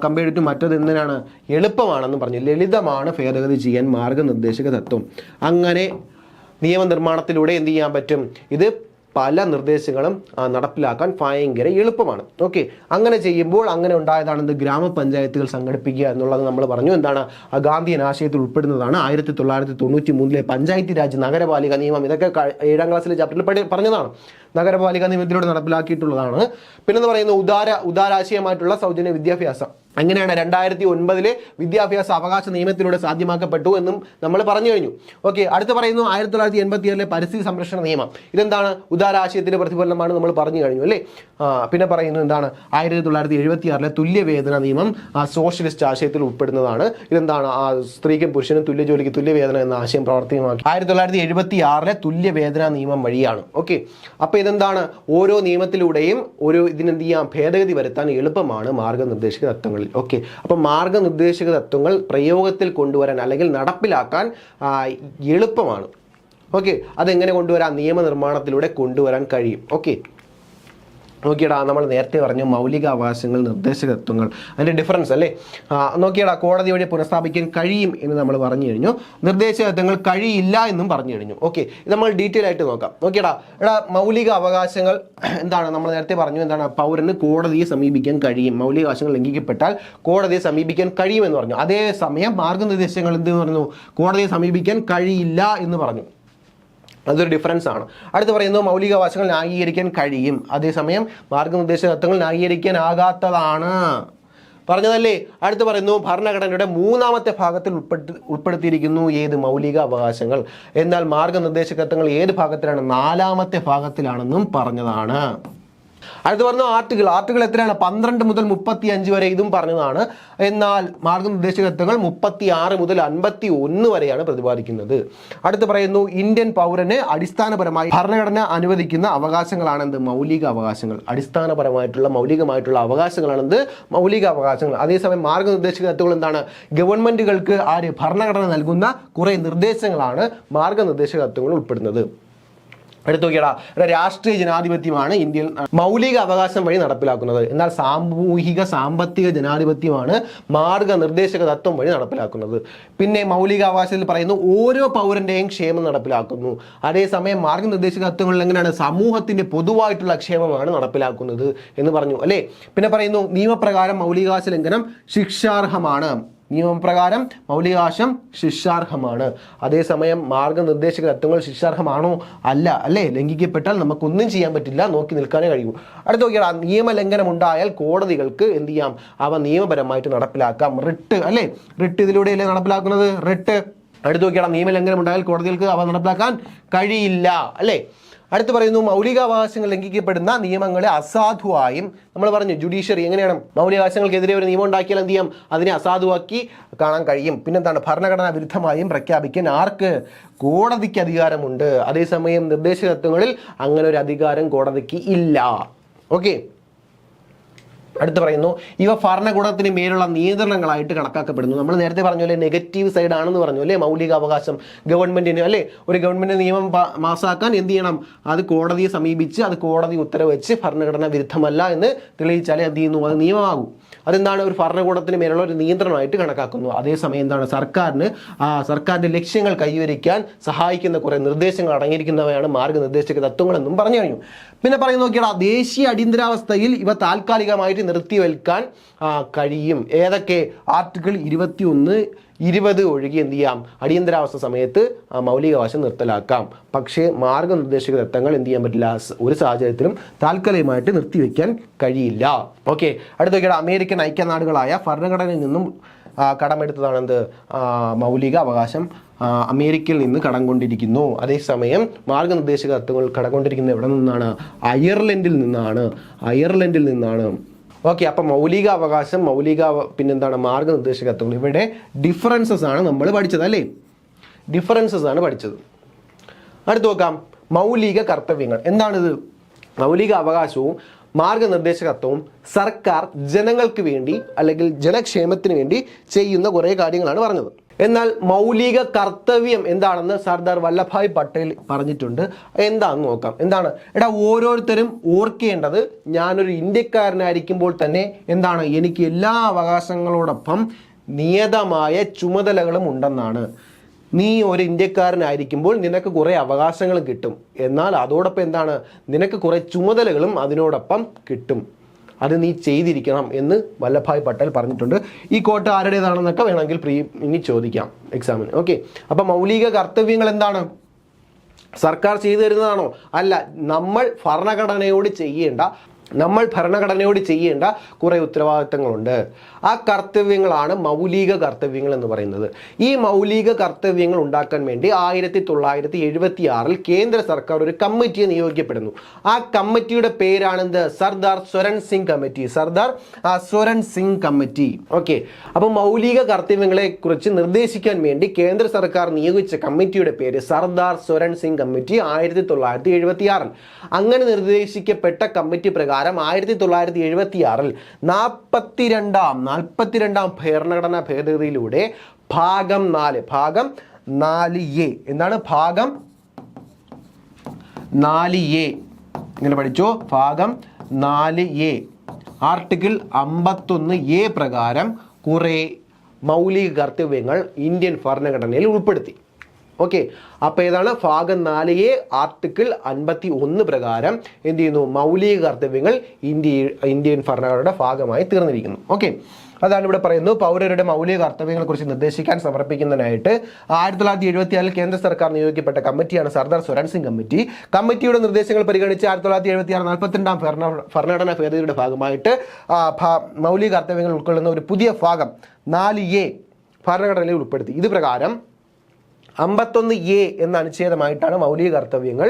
കമ്പയർഡ് ടു മറ്റത് എന്തിനാണ്, എളുപ്പമാണെന്ന് പറഞ്ഞു. ലളിതമാണ് ഭേദഗതി ചെയ്യാൻ മാർഗനിർദ്ദേശക തത്വം. അങ്ങനെ നിയമനിർമ്മാണത്തിലൂടെ എന്ത് ചെയ്യാൻ പറ്റും, ഇത് പല നിർദ്ദേശങ്ങളും നടപ്പിലാക്കാൻ ഭയങ്കര എളുപ്പമാണ്. ഓക്കെ, അങ്ങനെ ചെയ്യുമ്പോൾ അങ്ങനെ ഉണ്ടായതാണ് ഗ്രാമപഞ്ചായത്തുകൾ സംഘടിപ്പിക്കുക എന്നുള്ളത് നമ്മൾ പറഞ്ഞു. ഗാന്ധിയൻ ആശയത്തിൽ ഉൾപ്പെടുന്നതാണ്. 1993 പഞ്ചായത്ത് രാജ് നഗരപാലിക നിയമം, ഇതൊക്കെ 7ാം ക്ലാസ്സിലെ ചാപ്റ്ററിൽ പറഞ്ഞതാണ്. നഗരപാലിക നിയമത്തിലൂടെ നടപ്പിലാക്കിയിട്ടുള്ളതാണ്. പിന്നെന്ന് പറയുന്നത് ഉദാരാശയമായിട്ടുള്ള സൗജന്യ വിദ്യാഭ്യാസം. അങ്ങനെയാണ് 2009 വിദ്യാഭ്യാസ അവകാശ നിയമത്തിലൂടെ സാധ്യമാക്കപ്പെട്ടു എന്നും നമ്മൾ പറഞ്ഞു കഴിഞ്ഞു. ഓക്കെ, അടുത്ത് പറയുന്നു 1987 പരിസ്ഥിതി സംരക്ഷണ നിയമം. ഇതെന്താണ്, ഉദാരാശയത്തിന്റെ പ്രതിഫലനമാണ് നമ്മൾ പറഞ്ഞു കഴിഞ്ഞു അല്ലേ. പിന്നെ പറയുന്നു 1976 തുല്യവേതന നിയമം സോഷ്യലിസ്റ്റ് ആശയത്തിൽ ഉൾപ്പെടുന്നതാണ്. സ്ത്രീക്കും പുരുഷനും തുല്യ ജോലിക്ക് തുല്യവേതന എന്ന ആശയം പ്രാവർത്തികമാക്കി 1976 തുല്യവേതന നിയമം വഴിയാണ്. ഓക്കെ, അപ്പോൾ ഓരോ നിയമത്തിലൂടെയും ഇതിനെന്ത് ചെയ്യാം, ഭേദഗതി വരുത്താൻ എളുപ്പമാണ് മാർഗനിർദ്ദേശക തത്വങ്ങൾ. ഓക്കെ, അപ്പോൾ മാർഗനിർദ്ദേശക തത്വങ്ങൾ പ്രയോഗത്തിൽ കൊണ്ടുവരാൻ അല്ലെങ്കിൽ നടപ്പിലാക്കാൻ എളുപ്പമാണ്. ഓക്കെ, അതെങ്ങനെ കൊണ്ടുവരാം, നിയമനിർമ്മാണത്തിലൂടെ കൊണ്ടുവരാൻ കഴിയും. ഓക്കെ, നോക്കിയടാ, നമ്മൾ നേരത്തെ പറഞ്ഞു മൗലിക അവകാശങ്ങൾ നിർദ്ദേശക തത്വങ്ങൾ, അതിൻ്റെ ഡിഫറൻസ് അല്ലേ. നോക്കിയടാ, കോടതി വഴി പുനഃസ്ഥാപിക്കാൻ കഴിയും എന്ന് നമ്മൾ പറഞ്ഞു കഴിഞ്ഞു. നിർദ്ദേശക തത്വങ്ങൾ കഴിയില്ല എന്നും പറഞ്ഞു കഴിഞ്ഞു. ഓക്കെ, ഇത് നമ്മൾ ഡീറ്റെയിൽ ആയിട്ട് നോക്കാം. നോക്കിയടാ, മൗലിക അവകാശങ്ങൾ നമ്മൾ നേരത്തെ പറഞ്ഞു പൗരന് കോടതിയെ സമീപിക്കാൻ കഴിയും. മൗലിക അവകാശങ്ങൾ ലംഘിക്കപ്പെട്ടാൽ കോടതിയെ സമീപിക്കാൻ കഴിയുമെന്ന് പറഞ്ഞു. അതേസമയം മാർഗനിർദ്ദേശങ്ങൾ എന്ത് പറഞ്ഞു, കോടതിയെ സമീപിക്കാൻ കഴിയില്ല എന്ന് പറഞ്ഞു. അതൊരു ഡിഫറൻസ് ആണ്. അടുത്ത് പറയുന്നു മൗലികാവകാശങ്ങൾ ന്യായീകരിക്കാൻ കഴിയും, അതേസമയം മാർഗനിർദ്ദേശ തത്വങ്ങൾ ന്യായീകരിക്കാനാകാത്തതാണ്. പറഞ്ഞതല്ലേ. അടുത്ത് പറയുന്നു ഭരണഘടനയുടെ 3ാമത്തെ ഭാഗത്തിൽ ഉൾപ്പെടുത്തിയിരിക്കുന്നു ഏത്, മൗലിക അവകാശങ്ങൾ. എന്നാൽ മാർഗനിർദ്ദേശക തത്വങ്ങൾ ഏത് ഭാഗത്തിലാണ്, 4ാമത്തെ ഭാഗത്തിലാണെന്നും പറഞ്ഞതാണ്. അടുത്ത് പറഞ്ഞു ആർട്ടിക്കിൾ എത്രയാണ്, 12 മുതൽ 35 വരെ, ഇതും പറഞ്ഞതാണ്. എന്നാൽ മാർഗനിർദ്ദേശക തത്വങ്ങൾ 36 മുതൽ 51 വരെയാണ് പ്രതിപാദിക്കുന്നത്. അടുത്ത് പറയുന്നു ഇന്ത്യൻ പൗരന് അടിസ്ഥാനപരമായി ഭരണഘടന അനുവദിക്കുന്ന അവകാശങ്ങളാണെന്ത്, മൗലിക അവകാശങ്ങൾ. അടിസ്ഥാനപരമായിട്ടുള്ള മൗലികമായിട്ടുള്ള അവകാശങ്ങളാണെന്ത്, മൗലിക അവകാശങ്ങൾ. അതേസമയം മാർഗനിർദ്ദേശക തത്വങ്ങൾ ഗവൺമെന്റുകൾക്ക് ഭരണഘടന നൽകുന്ന കുറെ നിർദ്ദേശങ്ങളാണ് മാർഗനിർദ്ദേശക തത്വങ്ങൾ ഉൾപ്പെടുന്നത്. എടുത്തു നോക്കിയടാ, രാഷ്ട്രീയ ജനാധിപത്യമാണ് ഇന്ത്യയിൽ മൗലിക അവകാശം വഴി നടപ്പിലാക്കുന്നത്. എന്നാൽ സാമൂഹിക സാമ്പത്തിക ജനാധിപത്യമാണ് മാർഗനിർദ്ദേശക തത്വം വഴി നടപ്പിലാക്കുന്നത്. പിന്നെ മൗലിക അവകാശത്തിൽ പറയുന്നു ഓരോ പൗരന്റെയും ക്ഷേമം നടപ്പിലാക്കുന്നു. അതേസമയം മാർഗനിർദ്ദേശക തത്വങ്ങളിൽ എങ്ങനെയാണ്, സമൂഹത്തിന്റെ പൊതുവായിട്ടുള്ള ക്ഷേമമാണ് നടപ്പിലാക്കുന്നത് എന്ന് പറഞ്ഞു അല്ലേ. പിന്നെ പറയുന്നു നിയമപ്രകാരം മൗലികാവകാശ ലംഘനം ശിക്ഷാർഹമാണ്. നിയമപ്രകാരം മൗലികാവകാശം ശിക്ഷാർഹമാണ്. അതേസമയം മാർഗനിർദ്ദേശക തത്വങ്ങൾ ശിക്ഷാർഹമാണോ, അല്ല അല്ലേ. ലംഘിക്കപ്പെട്ടാൽ നമുക്കൊന്നും ചെയ്യാൻ പറ്റില്ല, നോക്കി നിൽക്കാനേ കഴിയൂ. അടുത്ത നോക്കിയാൽ നിയമലംഘനം ഉണ്ടായാൽ കോടതികൾക്ക് എന്ത് ചെയ്യാം, അവ നിയമപരമായിട്ട് നടപ്പിലാക്കാം. റിട്ട് അല്ലേ, റിട്ട് ഇതിലൂടെയല്ലേ നടപ്പിലാക്കുന്നത്, റിട്ട്. അടുത്ത് നോക്കിയാൽ നിയമലംഘനം ഉണ്ടായാൽ കോടതികൾക്ക് അവ നടപ്പിലാക്കാൻ കഴിയില്ല അല്ലേ. അടുത്ത് പറയുന്നു മൗലികാവകാശങ്ങൾ ലംഘിക്കപ്പെടുന്ന നിയമങ്ങളെ അസാധുവായും, നമ്മൾ പറഞ്ഞു ജുഡീഷ്യറി എങ്ങനെയാണ് മൗലികാവകാശങ്ങൾക്കെതിരെ ഒരു നിയമം ഉണ്ടാക്കിയാൽ എന്ത് ചെയ്യാം, അതിനെ അസാധുവാക്കി കാണാൻ കഴിയും. പിന്നെന്താണ്, ഭരണഘടനാ വിരുദ്ധമായും പ്രഖ്യാപിക്കാൻ ആർക്ക്, കോടതിക്ക് അധികാരമുണ്ട്. അതേസമയം നിർദ്ദേശക തത്വങ്ങളിൽ അങ്ങനെ ഒരു അധികാരം കോടതിക്ക് ഇല്ല. ഓക്കെ, അടുത്ത് പറയുന്നു ഇവ ഭരണകൂടത്തിന് മേലുള്ള നിയന്ത്രണങ്ങളായിട്ട് കണക്കാക്കപ്പെടുന്നു. നമ്മൾ നേരത്തെ പറഞ്ഞ പോലെ നെഗറ്റീവ് സൈഡ് ആണെന്ന് പറഞ്ഞു അല്ലേ മൗലിക അവകാശം ഗവൺമെന്റിന് അല്ലേ. ഒരു ഗവൺമെന്റ് നിയമം പാസ്സാക്കാൻ എന്ത് ചെയ്യണം, അത് കോടതിയെ സമീപിച്ച് അത് കോടതി ഉത്തരവ് വെച്ച് ഭരണഘടനാ വിരുദ്ധമല്ല എന്ന് തെളിയിച്ചാലേ എന്ത് ചെയ്യുന്നു അത് നിയമമാകും. അതെന്താണ്, ഒരു ഭരണകൂടത്തിന് മേലുള്ള ഒരു നിയന്ത്രണമായിട്ട് കണക്കാക്കുന്നു. അതേസമയം എന്താണ്, സർക്കാരിന്റെ ലക്ഷ്യങ്ങൾ കൈവരിക്കാൻ സഹായിക്കുന്ന കുറെ നിർദ്ദേശങ്ങൾ അടങ്ങിയിരിക്കുന്നവയാണ് മാർഗനിർദ്ദേശക തത്വങ്ങൾ എന്നും പറഞ്ഞു കഴിഞ്ഞു. പിന്നെ പറയുന്ന നോക്കിയാൽ ദേശീയ അടിയന്തരാവസ്ഥയിൽ ഇവ താൽക്കാലികമായിട്ട് നിർത്തിവെക്കാൻ കഴിയും. ഏതൊക്കെ? ആർട്ടിക്കിൾ 21, 20 ഒഴികെ എന്ത് ചെയ്യാം, അടിയന്തരാവസ്ഥ സമയത്ത് മൗലികാവകാശം നിർത്തലാക്കാം. പക്ഷേ മാർഗനിർദ്ദേശക തത്വങ്ങൾ എന്ത് ചെയ്യാൻ പറ്റില്ല, ഒരു സാഹചര്യത്തിലും താൽക്കാലികമായിട്ട് നിർത്തിവെക്കാൻ കഴിയില്ല. ഓക്കെ, അടുത്ത നോക്കിയാൽ അമേരിക്കൻ ഐക്യനാടുകളായ ഭരണഘടനയിൽ നിന്നും കടമെടുത്തതാണ് എന്ത്, മൗലിക അവകാശം അമേരിക്കയിൽ നിന്ന് കടം കൊണ്ടിരിക്കുന്നു. അതേസമയം മാർഗനിർദ്ദേശക തത്വങ്ങൾ കടം കൊണ്ടിരിക്കുന്നത് എവിടെ നിന്നാണ്? അയർലൻഡിൽ നിന്നാണ്. ഓക്കെ, അപ്പം മൗലിക അവകാശം പിന്നെന്താണ് മാർഗനിർദ്ദേശക തത്വങ്ങൾ, ഇവിടെ ഡിഫറൻസസ് ആണ് നമ്മൾ പഠിച്ചത് അല്ലേ, ഡിഫറൻസസ് ആണ് പഠിച്ചത്. അടുത്ത് നോക്കാം മൗലിക കർത്തവ്യങ്ങൾ. എന്താണിത്? മൗലിക അവകാശവും മാർഗനിർദ്ദേശകത്വവും സർക്കാർ ജനങ്ങൾക്ക് വേണ്ടി അല്ലെങ്കിൽ ജനക്ഷേമത്തിന് വേണ്ടി ചെയ്യുന്ന കുറേ കാര്യങ്ങളാണ് പറഞ്ഞത്. എന്നാൽ മൗലിക കർത്തവ്യം എന്താണെന്ന് സർദാർ വല്ലഭായ് പട്ടേൽ പറഞ്ഞിട്ടുണ്ട്. എന്താണെന്ന് നോക്കാം. എന്താണ്? ഓരോരുത്തരും ഓർക്കേണ്ടത്, ഞാനൊരു ഇന്ത്യക്കാരനായിരിക്കുമ്പോൾ തന്നെ എന്താണ്, എനിക്ക് എല്ലാ അവകാശങ്ങളോടൊപ്പം നിയതമായ ചുമതലകളും ഉണ്ടെന്നാണ്. നീ ഒരു ഇന്ത്യക്കാരനായിരിക്കുമ്പോൾ നിനക്ക് കുറേ അവകാശങ്ങൾ കിട്ടും, എന്നാൽ അതോടൊപ്പം എന്താണ്, നിനക്ക് കുറേ ചുമതലകളും അതിനോടൊപ്പം കിട്ടും. അത് നീ ചെയ്തിരിക്കണം എന്ന് വല്ലഭായ് പട്ടേൽ പറഞ്ഞിട്ടുണ്ട്. ഈ കോട്ട് ആരുടേതാണെന്നൊക്കെ വേണമെങ്കിൽ ഇനി ചോദിക്കാം എക്സാമിന്. ഓക്കെ, അപ്പം മൗലിക കർത്തവ്യങ്ങൾ എന്താണ്? സർക്കാർ ചെയ്തു തരുന്നതാണോ? അല്ല, നമ്മൾ ഭരണഘടനയോട് ചെയ്യേണ്ട കുറേ ഉത്തരവാദിത്തങ്ങളുണ്ട്. ആ കർത്തവ്യങ്ങളാണ് മൗലിക കർത്തവ്യങ്ങൾ എന്ന് പറയുന്നത്. ഈ മൗലിക കർത്തവ്യങ്ങൾ ഉണ്ടാക്കാൻ വേണ്ടി 1976 കേന്ദ്ര സർക്കാർ ഒരു കമ്മിറ്റിയെ നിയോഗിക്കപ്പെടുന്നു. ആ കമ്മിറ്റിയുടെ പേരാണെന്ത്? സർദാർ സ്വരൺ സിംഗ് കമ്മിറ്റി. ഓക്കെ, അപ്പോൾ മൗലിക കർത്തവ്യങ്ങളെ കുറിച്ച് നിർദ്ദേശിക്കാൻ വേണ്ടി കേന്ദ്ര സർക്കാർ നിയോഗിച്ച കമ്മിറ്റിയുടെ പേര് സർദാർ സ്വരൺ സിംഗ് കമ്മിറ്റി 1976. അങ്ങനെ നിർദ്ദേശിക്കപ്പെട്ട കമ്മിറ്റി പ്രകാരം 1976 42ാം ഭരണഘടനാ ഭേദഗതിയിലൂടെ ഭാഗം 4A എന്താണ്? ഭാഗം 4A ഇങ്ങനെ പഠിച്ചോ. ഭാഗം 4A ആർട്ടിക്കിൾ 51A പ്രകാരം കുറെ മൗലിക കർത്തവ്യങ്ങൾ ഇന്ത്യൻ ഭരണഘടനയിൽ ഉൾപ്പെടുത്തി. ഓക്കെ, അപ്പോൾ ഏതാണ്? ഭാഗം 4A ആർട്ടിക്കിൾ 51 പ്രകാരം എന്ത് ചെയ്യുന്നു? മൗലിക കർത്തവ്യങ്ങൾ ഇന്ത്യൻ ഭരണഘടനയുടെ ഭാഗമായി തീർന്നിരിക്കുന്നു. ഓക്കെ, അതാണ് ഇവിടെ പറയുന്നത്. പൗരരുടെ മൗലിക കർത്തവ്യങ്ങളെ കുറിച്ച് നിർദ്ദേശിക്കാൻ സമർപ്പിക്കുന്നതിനായിട്ട് 1974 കേന്ദ്ര സർക്കാർ നിയോഗിക്കപ്പെട്ട കമ്മിറ്റിയാണ് സർദാർ സ്വരൺ സിംഗ് കമ്മിറ്റി. കമ്മിറ്റിയുടെ നിർദ്ദേശങ്ങൾ പരിഗണിച്ച് 1976 42ാം ഭരണഘടനാ ഭേദഗതിയുടെ ഭാഗമായിട്ട് മൗലിക കർത്തവ്യങ്ങൾ ഉൾക്കൊള്ളുന്ന ഒരു പുതിയ ഭാഗം 4A ഭരണഘടനയിൽ ഉൾപ്പെടുത്തി. ഇത് പ്രകാരം 51A എന്ന അനുച്ഛേദമായിട്ടാണ് മൗലിക കർത്തവ്യങ്ങൾ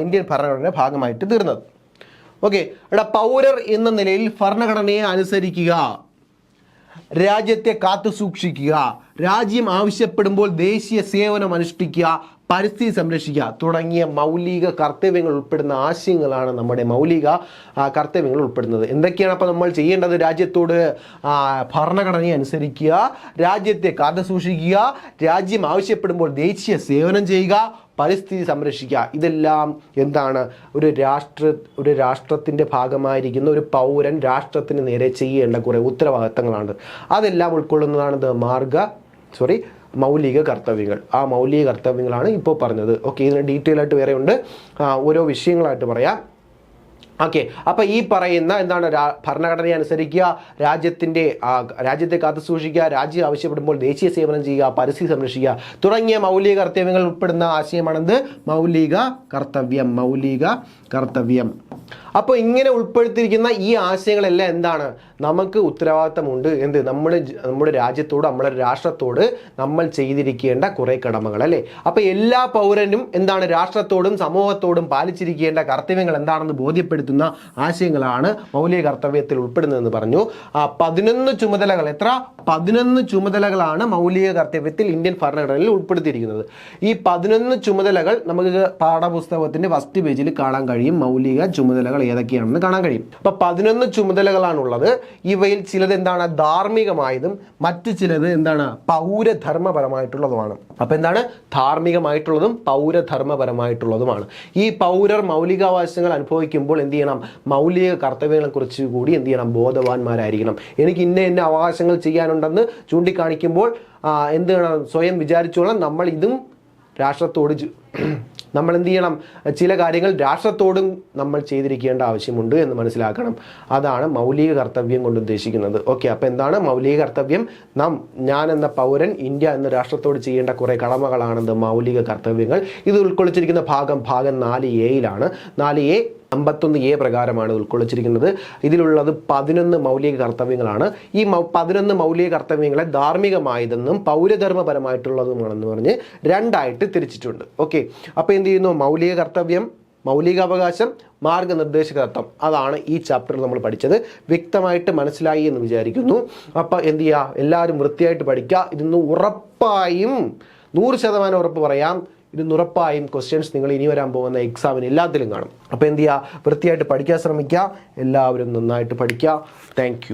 ഇന്ത്യൻ ഭരണഘടനയുടെ ഭാഗമായിട്ട് തീർന്നത്. ഓക്കെ, പൗരർ എന്ന നിലയിൽ ഭരണഘടനയെ അനുസരിക്കുക, രാജ്യത്തെ കാത്തു സൂക്ഷിക്കുക, രാജ്യം ആവശ്യപ്പെടുമ്പോൾ ദേശീയ സേവനം അനുഷ്ഠിക്കുക, പരിസ്ഥിതി സംരക്ഷിക്കുക തുടങ്ങിയ മൗലിക കർത്തവ്യങ്ങൾ ഉൾപ്പെടുന്ന ആശയങ്ങളാണ് നമ്മുടെ മൗലിക കർത്തവ്യങ്ങൾ ഉൾപ്പെടുന്നത്. എന്തൊക്കെയാണ് അപ്പോൾ നമ്മൾ ചെയ്യേണ്ടത്? രാജ്യത്തോട് ഭരണഘടനയെ അനുസരിക്കുക, രാജ്യത്തെ കാത്തു സൂക്ഷിക്കുക, രാജ്യം ആവശ്യപ്പെടുമ്പോൾ ദേശീയ സേവനം ചെയ്യുക, പരിസ്ഥിതി സംരക്ഷിക്കുക. ഇതെല്ലാം എന്താണ്? ഒരു രാഷ്ട്രത്തിൻ്റെ ഭാഗമായിരിക്കുന്ന ഒരു പൗരൻ രാഷ്ട്രത്തിന് നേരെ ചെയ്യേണ്ട കുറേ ഉത്തരവാദിത്തങ്ങളാണ്. അതെല്ലാം ഉൾക്കൊള്ളുന്നതാണ് മൗലിക കർത്തവ്യങ്ങൾ. ആ മൗലിക കർത്തവ്യങ്ങളാണ് ഇപ്പോൾ പറഞ്ഞത്. ഓക്കെ, ഇതിന് ഡീറ്റെയിൽ ആയിട്ട് വേറെ ഉണ്ട്, ഓരോ വിഷയങ്ങളായിട്ട് പറയാം. ഓക്കെ, അപ്പോൾ ഈ പറയുന്ന എന്താണ്? ഭരണഘടനയെ അനുസരിക്കുക, രാജ്യത്തെ കാത്തു സൂക്ഷിക്കുക, രാജ്യം ആവശ്യപ്പെടുമ്പോൾ ദേശീയ സേവനം ചെയ്യുക, പരിസ്ഥിതി സംരക്ഷിക്കുക തുടങ്ങിയ മൗലിക കർത്തവ്യങ്ങൾ ഉൾപ്പെടുന്ന ആശയമാണെന്ത്? മൗലിക കർത്തവ്യം. അപ്പോൾ ഇങ്ങനെ ഉൾപ്പെടുത്തിയിരിക്കുന്ന ഈ ആശയങ്ങളെല്ലാം എന്താണ്? നമുക്ക് ഉത്തരവാദിത്തമുണ്ട്. നമ്മുടെ രാജ്യത്തോട്, നമ്മുടെ രാഷ്ട്രത്തോട് നമ്മൾ ചെയ്തിരിക്കേണ്ട കുറേ കടമകൾ അല്ലേ. അപ്പോൾ എല്ലാ പൗരനും എന്താണ്? രാഷ്ട്രത്തോടും സമൂഹത്തോടും പാലിച്ചിരിക്കേണ്ട കർത്തവ്യങ്ങൾ എന്താണെന്ന് ബോധ്യപ്പെടുത്തുക, പറ്റുന്ന ആശയങ്ങളാണ് മൗലിക കർത്തവ്യത്തിൽ ഉൾപ്പെടുന്നതെന്ന് പറഞ്ഞു. 11 ചുമതലകൾ, എത്ര? 11 ചുമതലകളാണ് മൗലിക കർത്തവ്യത്തിൽ ഇന്ത്യൻ ഭരണഘടനയിൽ ഉൾപ്പെടുത്തിയിരിക്കുന്നത്. ഈ 11 ചുമതലകൾ നമുക്ക് പാഠപുസ്തകത്തിന്റെ ഫസ്റ്റ് പേജിൽ കാണാൻ കഴിയും. മൗലിക ചുമതലകൾ ഏതൊക്കെയാണെന്ന് കാണാൻ കഴിയും. അപ്പൊ 11 ചുമതലകളാണുള്ളത്. ഇവയിൽ ചിലത് എന്താണ്? ധാർമ്മികമായതും മറ്റു ചിലത് എന്താണ്? പൗരധർമ്മപരമായിട്ടുള്ളതുമാണ്. അപ്പൊ എന്താണ്? ധാർമ്മികമായിട്ടുള്ളതും പൗരധർമ്മപരമായിട്ടുള്ളതുമാണ്. ഈ പൗരർ മൗലികാവകാശങ്ങൾ അനുഭവിക്കുമ്പോൾ എന്ത് ചെയ്യണം? മൗലിക കർത്തവ്യങ്ങളെ കുറിച്ച് കൂടി എന്ത് ചെയ്യണം? ബോധവാന്മാരായിരിക്കണം. എനിക്ക് ഇന്ന അവകാശങ്ങൾ ചെയ്യാനുണ്ടെന്ന് ചൂണ്ടിക്കാണിക്കുമ്പോൾ എന്ത് ചെയ്യണം? സ്വയം വിചാരിച്ചോളാം നമ്മൾ ഇതും രാഷ്ട്രത്തോട് നമ്മൾ എന്ത് ചെയ്യണം? ചില കാര്യങ്ങൾ രാഷ്ട്രത്തോടും നമ്മൾ ചെയ്തിരിക്കേണ്ട ആവശ്യമുണ്ട് എന്ന് മനസ്സിലാക്കണം. അതാണ് മൗലിക കർത്തവ്യം കൊണ്ട് ഉദ്ദേശിക്കുന്നത്. ഓക്കെ, അപ്പോൾ എന്താണ് മൗലിക കർത്തവ്യം? ഞാൻ എന്ന പൗരൻ ഇന്ത്യ എന്ന രാഷ്ട്രത്തോട് ചെയ്യേണ്ട കുറേ കടമകളാണെന്ന് മൗലിക കർത്തവ്യങ്ങൾ. ഇത് ഉൾക്കൊള്ളിച്ചിരിക്കുന്ന ഭാഗം 4A-യിലാണ്. 4A 51A പ്രകാരമാണ് ഉൾക്കൊള്ളിച്ചിരിക്കുന്നത്. ഇതിലുള്ളത് 11 മൗലിക കർത്തവ്യങ്ങളാണ്. ഈ 11 മൗലിക കർത്തവ്യങ്ങളെ ധാർമ്മികമായതെന്നും പൗരധർമ്മപരമായിട്ടുള്ളതുമാണെന്ന് പറഞ്ഞ് രണ്ടായിട്ട് തിരിച്ചിട്ടുണ്ട്. ഓക്കെ, അപ്പോൾ എന്ത് ചെയ്യുന്നു? മൗലിക കർത്തവ്യം, മൗലികാവകാശം, മാർഗനിർദ്ദേശക തത്വം, അതാണ് ഈ ചാപ്റ്ററിൽ നമ്മൾ പഠിച്ചത്. വ്യക്തമായിട്ട് മനസ്സിലായി എന്ന് വിചാരിക്കുന്നു. അപ്പോൾ എന്ത് ചെയ്യുക? എല്ലാവരും വൃത്തിയായിട്ട് പഠിക്കുക. ഇതൊന്ന് ഉറപ്പായും 100% ഉറപ്പ് പറയാം, ഇതിന് ഉറപ്പായും ക്വസ്റ്റ്യൻസ് നിങ്ങൾ ഇനി വരാൻ പോകുന്ന എക്സാമിന് എല്ലാത്തിലും കാണും. അപ്പോൾ എന്ത് ചെയ്യുക? വൃത്തിയായിട്ട് പഠിക്കാൻ ശ്രമിക്കുക. എല്ലാവരും നന്നായിട്ട് പഠിക്കുക. Thank you.